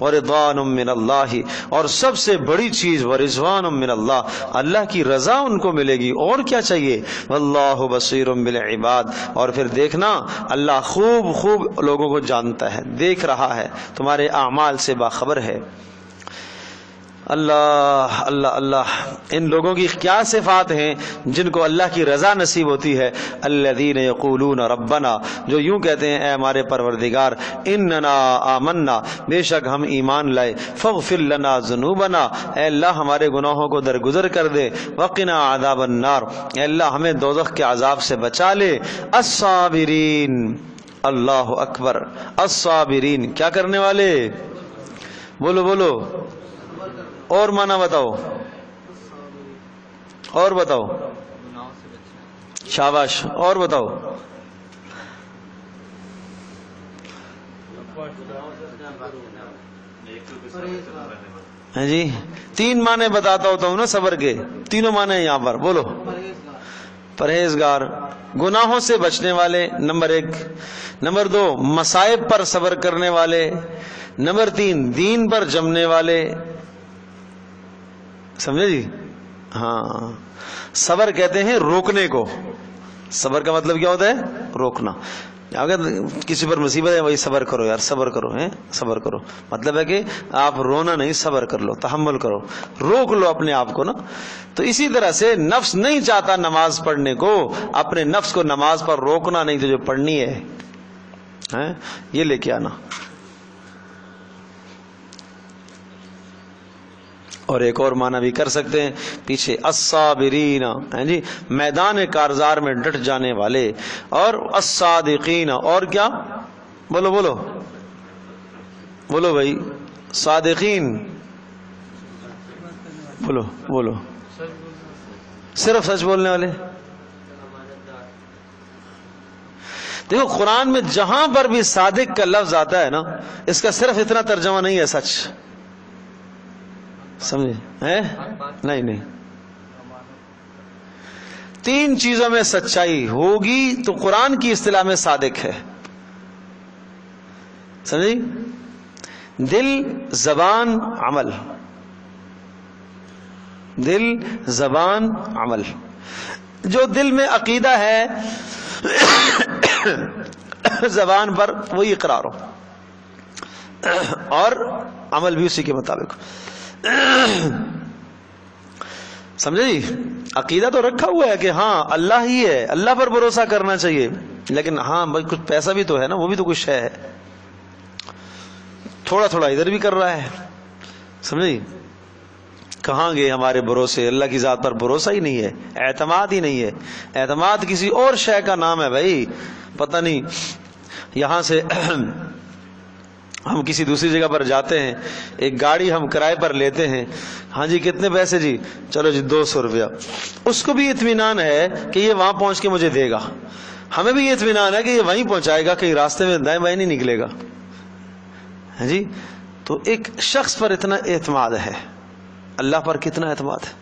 ورضوان من اللہ، اور سب سے بڑی چیز ورضوان من اللہ، اللہ کی رضا ان کو ملے گی، اور کیا چاہیے؟ واللہ بصیر بالعباد، اور پھر دیکھنا اللہ خوب خوب لوگوں کو جانتا ہے، دیکھ رہا ہے، تمہارے اعمال سے باخبر ہے۔ اللہ اللہ اللہ، ان لوگوں کی کیا صفات ہیں جن کو اللہ کی رضا نصیب ہوتی ہے؟ الذین یقولون ربنا، جو یوں کہتے ہیں اے ہمارے پروردگار، اننا آمنا، بے شک ہم ایمان لائے، فاغفر لنا ذنوبنا، اے اللہ ہمارے گناہوں کو درگزر کر دے، وقنا عذاب النار، اے اللہ ہمیں دوزخ کے عذاب سے بچا لے، الصابرین، اللہ اکبر، الصابرین، کیا کرنے والے؟ بولو بولو، اور معنی بتاؤ، اور بتاؤ، شاباش، اور بتاؤ، جی تین معنی بتاتا ہوتا ہوں نا صبر کے، تینوں معنی ہیں یہاں پر، بولو۔ پرہیزگار، گناہوں سے بچنے والے، نمبر 1، نمبر 2 مصائب پر صبر کرنے والے، نمبر 3 دین پر جمنے والے، سمجھے جی؟ ہاں، صبر کہتے ہیں روکنے کو، صبر کا مطلب کیا ہوتا ہے؟ روکنا۔ اگر کسی پر مصیبت ہے وہی صبر کرو یار، صبر کرو، صبر کرو، مطلب ہے کہ آپ رونا نہیں، صبر کر لو، تحمل کرو، روک لو اپنے آپ کو نا۔ تو اسی طرح سے نفس نہیں چاہتا نماز پڑھنے کو، اپنے نفس کو نماز پر روکنا نہیں، تو جو پڑھنی ہے یہ لے کے آنا۔ اور ایک اور معنی بھی کر سکتے ہیں پیچھے، الصابرین، جی میدان کارزار میں ڈٹ جانے والے، اور الصادقین، اور کیا؟ بولو بولو بولو بھائی، صادقین، بولو بولو، صرف سچ بولنے والے۔ دیکھو قرآن میں جہاں پر بھی صادق کا لفظ آتا ہے نا، اس کا صرف اتنا ترجمہ نہیں ہے سچ، سمجھے؟ نہیں نہیں، 3 چیزوں میں سچائی ہوگی تو قرآن کی اصطلاح میں صادق ہے، سمجھے؟ دل، زبان، عمل، دل، زبان، عمل۔ جو دل میں عقیدہ ہے زبان پر وہی اقرار ہو، اور عمل بھی اسی کے مطابق، سمجھے جی؟ عقیدہ تو رکھا ہوا ہے کہ ہاں اللہ ہی ہے، اللہ پر بھروسہ کرنا چاہیے، لیکن ہاں کچھ پیسہ بھی تو ہے نا، وہ بھی تو کچھ ہے، تھوڑا تھوڑا ادھر بھی کر رہا ہے، سمجھے جی؟ کہاں گئے ہمارے بھروسے؟ اللہ کی ذات پر بھروسہ ہی نہیں ہے، اعتماد ہی نہیں ہے، اعتماد کسی اور شے کا نام ہے بھائی، پتہ نہیں یہاں سے ہم کسی دوسری جگہ پر جاتے ہیں، ایک گاڑی ہم کرائے پر لیتے ہیں، ہاں جی کتنے پیسے جی؟ چلو جی 200 روپیہ، اس کو بھی اطمینان ہے کہ یہ وہاں پہنچ کے مجھے دے گا، ہمیں بھی یہ اطمینان ہے کہ یہ وہیں پہنچائے گا، کہیں راستے میں دائیں بائیں نہیں نکلے گا، ہاں جی۔ تو ایک شخص پر اتنا اعتماد ہے، اللہ پر کتنا اعتماد ہے؟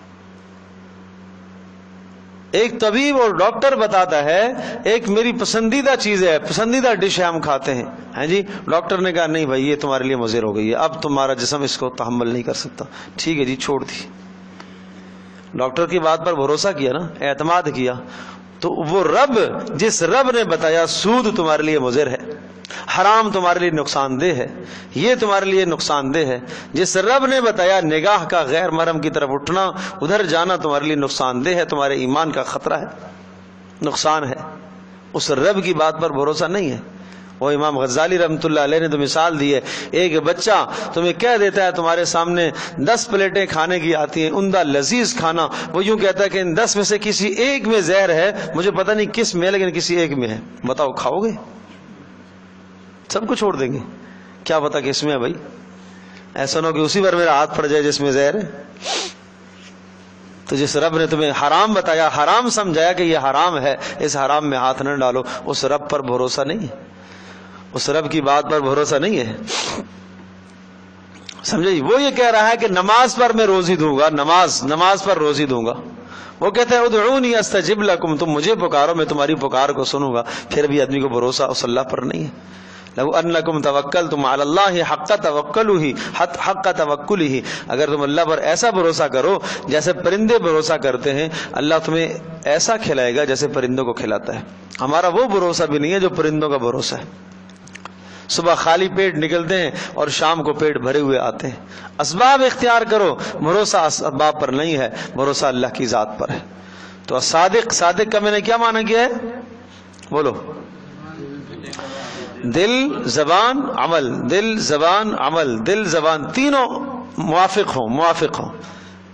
ایک طبیب اور ڈاکٹر بتاتا ہے ایک میری پسندیدہ چیز ہے، پسندیدہ ڈش ہے، ہم کھاتے ہیں، ہاں جی، ڈاکٹر نے کہا نہیں بھائی یہ تمہارے لیے مضر ہو گئی ہے، اب تمہارا جسم اس کو تحمل نہیں کر سکتا، ٹھیک ہے جی چھوڑ دی، ڈاکٹر کی بات پر بھروسہ کیا نا، اعتماد کیا، تو وہ رب، جس رب نے بتایا سود تمہارے لیے مضر ہے، حرام تمہارے لیے نقصان دہ ہے، یہ تمہارے لیے نقصان دہ ہے، جس رب نے بتایا نگاہ کا غیر محرم کی طرف اٹھنا، ادھر جانا تمہارے لیے نقصان دہ ہے، تمہارے ایمان کا خطرہ ہے، نقصان ہے، اس رب کی بات پر بھروسہ نہیں ہے۔ وہ امام غزالی رحمۃ اللہ علیہ نے تو مثال دی ہے، ایک بچہ تمہیں کہہ دیتا ہے تمہارے سامنے 10 پلیٹیں کھانے کی آتی ہیں، عمدہ لذیذ کھانا، وہ یوں کہتا ہے کہ ان 10 میں سے کسی ایک میں زہر ہے، مجھے پتہ نہیں کس میں، لیکن کسی ایک میں ہے، بتاؤ کھاؤ گے؟ سب کو چھوڑ دیں گے، کیا پتا کہ اس میں ہے بھائی، ایسا نہ ہو کہ اسی پر میرا ہاتھ پڑ جائے جس میں زہر ہے۔ تو جس رب نے تمہیں حرام بتایا، حرام سمجھایا کہ یہ حرام ہے، اس حرام میں ہاتھ نہ ڈالو، اس رب پر بھروسہ نہیں ہے، اس رب کی بات پر بھروسہ نہیں ہے، سمجھے؟ وہ یہ کہہ رہا ہے کہ نماز پر میں روزی دوں گا، نماز پر روزی دوں گا، وہ کہتے ہیں ادعونی استجب لکم، تم مجھے پکارو میں تمہاری پکار کو سنوں گا. پھر بھی آدمی کو بھروسہ اس اللہ پر نہیں ہے. لو انکم توکلتم علی اللہ حق توکلہ، اگر تم اللہ پر ایسا بھروسہ کرو جیسے پرندے بھروسہ کرتے ہیں، اللہ تمہیں ایسا کھلائے گا جیسے پرندوں کو کھلاتا ہے. ہمارا وہ بھروسہ بھی نہیں ہے جو پرندوں کا بھروسہ ہے. صبح خالی پیٹ نکلتے ہیں اور شام کو پیٹ بھرے ہوئے آتے ہیں. اسباب اختیار کرو، بھروسہ اسباب پر نہیں ہے، بھروسہ اللہ کی ذات پر ہے. تو صادق کا میں نے کیا معنی کیا ہے؟ بولو. دل زبان عمل، دل زبان عمل، دل زبان تینوں موافق ہوں.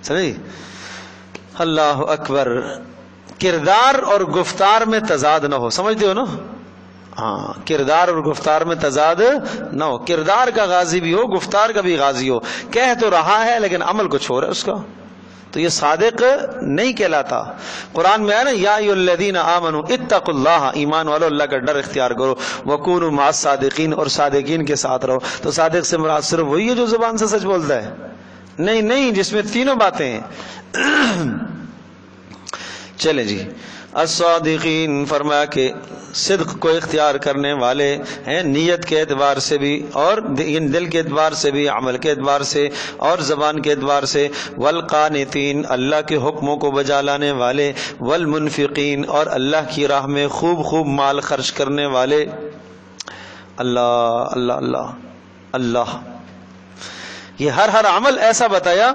سمجھے؟ اللہ اکبر. کردار اور گفتار میں تضاد نہ ہو. سمجھتے ہو نا؟ ہاں، کردار اور گفتار میں تضاد نہ ہو. کردار کا غازی بھی ہو، گفتار کا بھی غازی ہو. کہہ تو رہا ہے لیکن عمل کچھ اور ہے اس کا، تو یہ صادق نہیں کہلاتا. قرآن میں ہے نا یا ایھا الذین آمنوا اتقوا اللہ، ایمان والو اللہ کا ڈر اختیار کرو. وکونوا مع الصادقین، اور صادقین کے ساتھ رہو. تو صادق سے مراد صرف وہی ہے جو زبان سے سچ بولتا ہے؟ نہیں، جس میں تینوں باتیں ہیں. چلے جی. الصادقین فرمایا کہ صدق کو اختیار کرنے والے ہیں، نیت کے اعتبار سے بھی اور دل کے اعتبار سے بھی، عمل کے اعتبار سے اور زبان کے اعتبار سے. والقانتین، اللہ کے حکموں کو بجا لانے والے. والمنفقین، اور اللہ کی راہ میں خوب مال خرچ کرنے والے. اللہ اللہ اللہ اللہ. یہ ہر عمل ایسا بتایا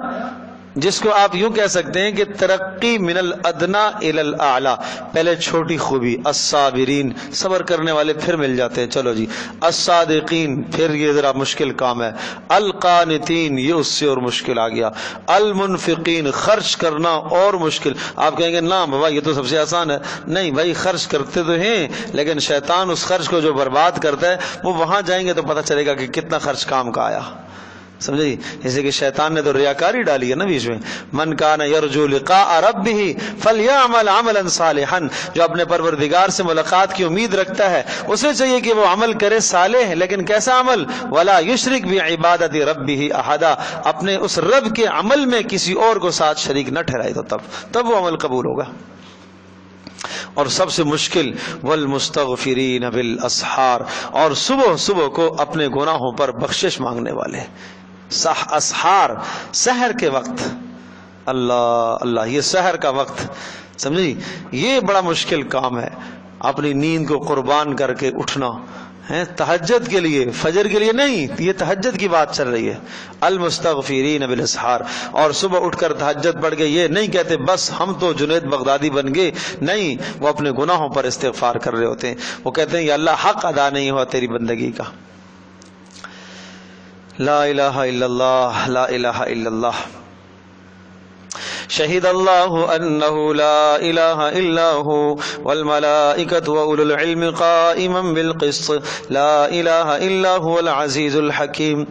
جس کو آپ یوں کہہ سکتے ہیں کہ ترقی من الادنا الی الاعلی. پہلے چھوٹی خوبی الصابرین، صبر کرنے والے، پھر مل جاتے ہیں. چلو جی. الصادقین، پھر یہ ذرا مشکل کام ہے. القانتین، یہ اس سے اور مشکل آ گیا. المنفقین، خرچ کرنا اور مشکل. آپ کہیں گے نا بابا یہ تو سب سے آسان ہے. نہیں بھائی، خرچ کرتے تو ہیں لیکن شیطان اس خرچ کو جو برباد کرتا ہے وہ وہاں جائیں گے تو پتہ چلے گا کہ کتنا خرچ کام کا آیا. سمجھے جی؟ جیسے کہ شیطان نے تو ریاکاری ڈالی ہے نا بیچ میں. من کان یرجو لقاء ربہ فلیعمل عملا صالحا، جو اپنے پروردگار سے ملاقات کی امید رکھتا ہے اسے چاہیے کہ وہ عمل کرے صالح. لیکن کیسا عمل؟ ولا یشرک بعبادت ربہ احدا، اپنے اس رب کے عمل میں کسی اور کو ساتھ شریک نہ ٹھہرائے، تو تب وہ عمل قبول ہوگا. اور سب سے مشکل والمستغفرین بالاسحار، اور صبح کو اپنے گناہوں پر بخشش مانگنے والے. اسحار، سحر کے وقت. اللہ اللہ، یہ سحر کا وقت سمجھی، یہ بڑا مشکل کام ہے. اپنی نیند کو قربان کر کے اٹھنا ہے تہجد کے لیے، فجر کے لیے نہیں، یہ تہجد کی بات چل رہی ہے. المستغفرین بالاسحار، اور صبح اٹھ کر تہجد پڑھ کے یہ نہیں کہتے بس ہم تو جنید بغدادی بن گئے. نہیں، وہ اپنے گناہوں پر استغفار کر رہے ہوتے ہیں. وہ کہتے ہیں یا اللہ حق ادا نہیں ہوا تیری بندگی کا. لا الہ الا اللہ، لا الہ الا اللہ. شہد اللہ انہ لا الہ الا ہو والملائکۃ واولو العلم قائما بالقسط لا الہ الا هو العزیز الحکیم.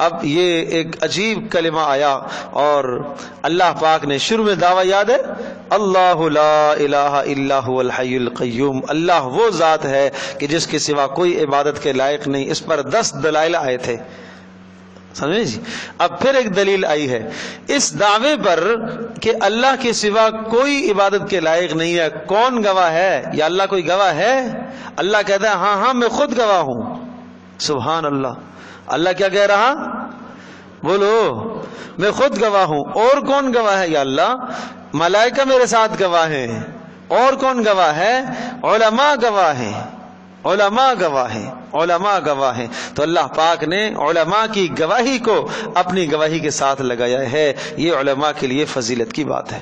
اب یہ ایک عجیب کلمہ آیا اور اللہ پاک نے شروع میں دعویٰ یاد ہے، اللہ لا الہ الا هو الحی القیوم. اللہ وہ ذات ہے کہ جس کے سوا کوئی عبادت کے لائق نہیں. اس پر 10 دلائل آئے تھے، سمجھے جی. اب پھر ایک دلیل آئی ہے اس دعوے پر کہ اللہ کے سوا کوئی عبادت کے لائق نہیں ہے. کون گواہ ہے؟ یا اللہ کوئی گواہ ہے؟ اللہ کہتا ہے ہاں میں خود گواہ ہوں. سبحان اللہ. اللہ کیا کہہ رہا؟ بولو، میں خود گواہ ہوں. اور کون گواہ ہے؟ یا اللہ ملائکہ میرے ساتھ گواہ ہیں. اور کون گواہ ہے؟ علماء گواہ ہیں. علماء گواہ ہیں، علماء گواہ ہیں. تو اللہ پاک نے علماء کی گواہی کو اپنی گواہی کے ساتھ لگایا ہے. یہ علماء کے لیے فضیلت کی بات ہے.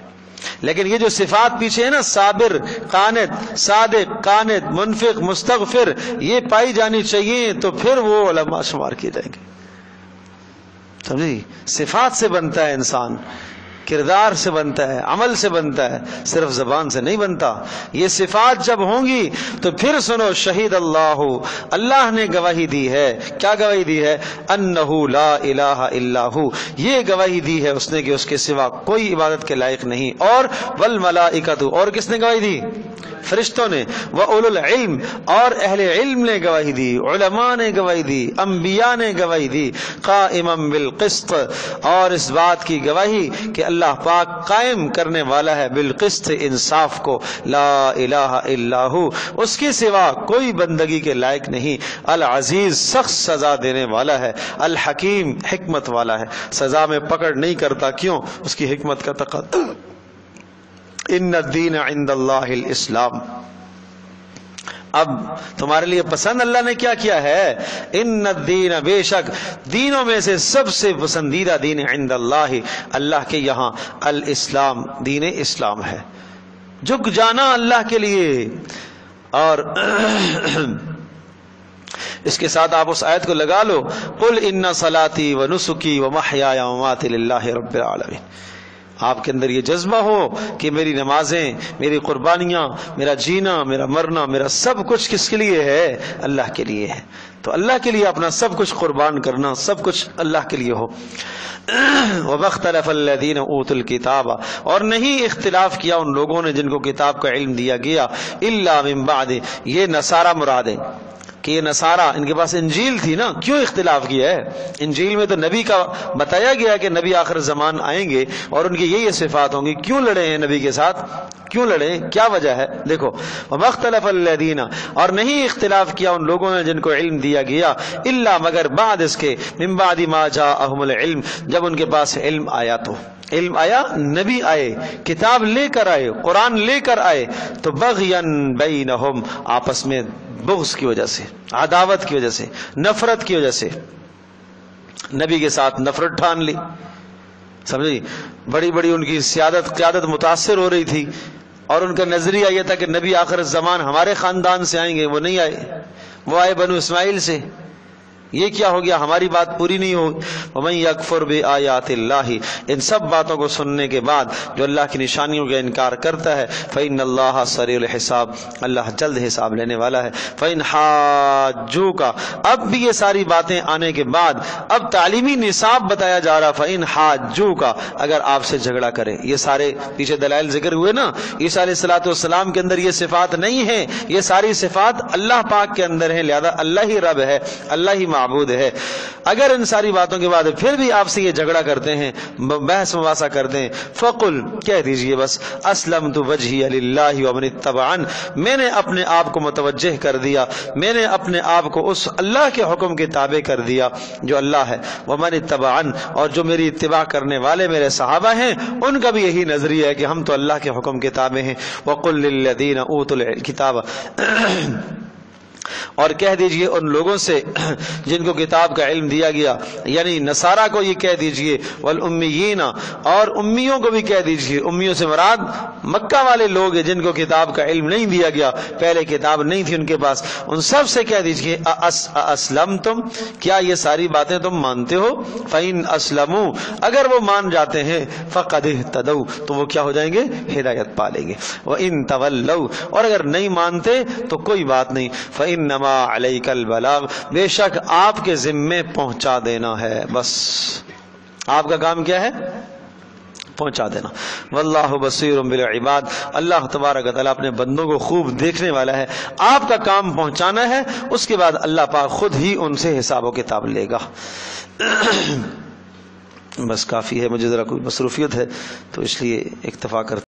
لیکن یہ جو صفات پیچھے ہے نا، صابر، قانت، صادق، قانت، منفق، مستغفر، یہ پائی جانی چاہیے تو پھر وہ علماء شمار کیے جائیں گے. سمجھی؟ صفات سے بنتا ہے انسان، کردار سے بنتا ہے، عمل سے بنتا ہے، صرف زبان سے نہیں بنتا. یہ صفات جب ہوں گی تو پھر سنو، شہید اللہ، اللہ نے گواہی دی ہے. کیا گواہی دی ہے؟ انہ لا الہ الا ہو، یہ گواہی دی ہے اس نے کہ اس کے سوا کوئی عبادت کے لائق نہیں. اور والملائکۃ، اور کس نے گواہی دی؟ فرشتوں نے، وَأُولُو الْعِلْم اور اہل علم نے گواہی دی، علماء نے گواہی دی، انبیاء نے گواہی دی، قائمًا بالقسط اور اس بات کی گواہی کہ اللہ پاک قائم کرنے والا ہے بالقسط انصاف کو، لا الہ الا ہو اس کے سوا کوئی بندگی کے لائق نہیں، العزیز سخت سزا دینے والا ہے، الحکیم حکمت والا ہے، سزا میں پکڑ نہیں کرتا، کیوں؟ اس کی حکمت کا تقاضا۔ ان الدین عند اللہ الاسلام، اب تمہارے لیے پسند اللہ نے کیا کیا ہے؟ ان الدین بے شک دینوں میں سے سب سے پسندیدہ دین عند اللہ اللہ کے یہاں الاسلام دین اسلام ہے، جھک جانا اللہ کے لیے۔ اور اس کے ساتھ آپ اس آیت کو لگا لو، قل ان صلاتی و نسکی و محیای و مماتی للہ رب العالمین، آپ کے اندر یہ جذبہ ہو کہ میری نمازیں، میری قربانیاں، میرا جینا، میرا مرنا، میرا سب کچھ کس کے لیے ہے؟ اللہ کے لیے ہے۔ تو اللہ کے لیے اپنا سب کچھ قربان کرنا، سب کچھ اللہ کے لیے ہو۔ وَمَخْتَلَفَ الَّذِينَ أُوتُوا الْكِتَابَ اور نہیں اختلاف کیا ان لوگوں نے جن کو کتاب کا علم دیا گیا، إِلَّا مِن بَعْدِ یہ نصارہ مراد ہے کہ یہ نصارہ ان کے پاس انجیل تھی نا، کیوں اختلاف کیا ہے؟ انجیل میں تو نبی کا بتایا گیا کہ نبی آخر زمان آئیں گے اور ان کی یہی صفات ہوں گی، کیوں لڑے ہیں نبی کے ساتھ؟ کیوں لڑے؟ کیا وجہ ہے؟ دیکھو، وَمَخْتَلَفَ الَّذِينَ اور نہیں اختلاف کیا ان لوگوں نے جن کو علم دیا گیا، الا مگر بعد اس کے، من بعد ما جاءہم العلم جب ان کے پاس علم آیا، تو علم آیا، نبی آئے، کتاب لے کر آئے، قرآن لے کر آئے، تو بغین بینہم آپس میں بغض کی وجہ سے، عداوت کی وجہ سے، نفرت کی وجہ سے نبی کے ساتھ نفرت ٹھان لی، سمجھے؟ بڑی بڑی ان کی قیادت متاثر ہو رہی تھی، اور ان کا نظریہ یہ تھا کہ نبی آخر الزمان ہمارے خاندان سے آئیں گے، وہ نہیں آئے، وہ آئے بنو اسماعیل سے، یہ کیا ہو گیا؟ ہماری بات پوری نہیں ہوئی۔ وَمَن يَكْفُرْ بِآيَاتِ اللَّهِ ان سب باتوں کو سننے کے بعد جو اللہ کی نشانیوں کا انکار کرتا ہے، فَإِنَّ اللَّهَ سَرِيعُ الْحِسَابِ اللہ جلد حساب لینے والا ہے۔ فَإِنْ حَاجُّوكَ اب بھی یہ ساری باتیں آنے کے بعد اب تعلیمی نصاب بتایا جا رہا، فَإِنْ حَاجُّوكَ اگر آپ سے جھگڑا کریں، یہ سارے پیچھے دلائل ذکر ہوئے نا، عیسیٰ علیہ الصلوۃ والسلام کے اندر یہ صفات نہیں ہیں، یہ ساری صفات اللہ پاک کے اندر ہیں، لہذا اللہ ہی رب ہے، اللہ ہی معبود ہے۔ اگر ان ساری باتوں کے بعد پھر بھی آپ سے یہ جھگڑا کرتے ہیں، بحث مباحثہ کرتے ہیں، فقل کہہ دیجئے بس، اسلمت وجہی للہ ومن اتبعن میں نے اپنے آپ کو متوجہ کر دیا، میں نے اپنے آپ کو اس اللہ کے حکم کے تابع کر دیا جو اللہ ہے، ومن اتبعن اور جو میری اتباع کرنے والے میرے صحابہ ہیں ان کا بھی یہی نظریہ ہے کہ ہم تو اللہ کے حکم کے تابع ہیں۔ وقل للذین اوتوا الکتاب اور کہہ دیجئے ان لوگوں سے جن کو کتاب کا علم دیا گیا، یعنی نصارہ کو یہ کہہ دیجئے، والامیین اور امیوں کو بھی کہہ دیجئے، امیوں سے مراد مکہ والے لوگ ہیں جن کو کتاب کا علم نہیں دیا گیا، پہلے کتاب نہیں تھی ان کے پاس، ان سب سے کہہ دیجئے اسلمتم کیا یہ ساری باتیں تم مانتے ہو؟ فإن اسلموا اگر وہ مان جاتے ہیں، فقد اہتدوا تو وہ کیا ہو جائیں گے؟ ہدایت پا لیں گے، وإن تولوا اور اگر نہیں مانتے تو کوئی بات نہیں، فإنما علیک البلاغ بے شک آپ کے ذمے پہنچا دینا ہے، بس آپ کا کام کیا ہے؟ پہنچا دینا۔ واللہ بصیر بالعباد اللہ تبارک و تعالیٰ اپنے بندوں کو خوب دیکھنے والا ہے، آپ کا کام پہنچانا ہے، اس کے بعد اللہ پاک خود ہی ان سے حساب و کتاب لے گا۔ بس کافی ہے، مجھے ذرا کوئی مصروفیت ہے تو اس لیے اکتفا کرتا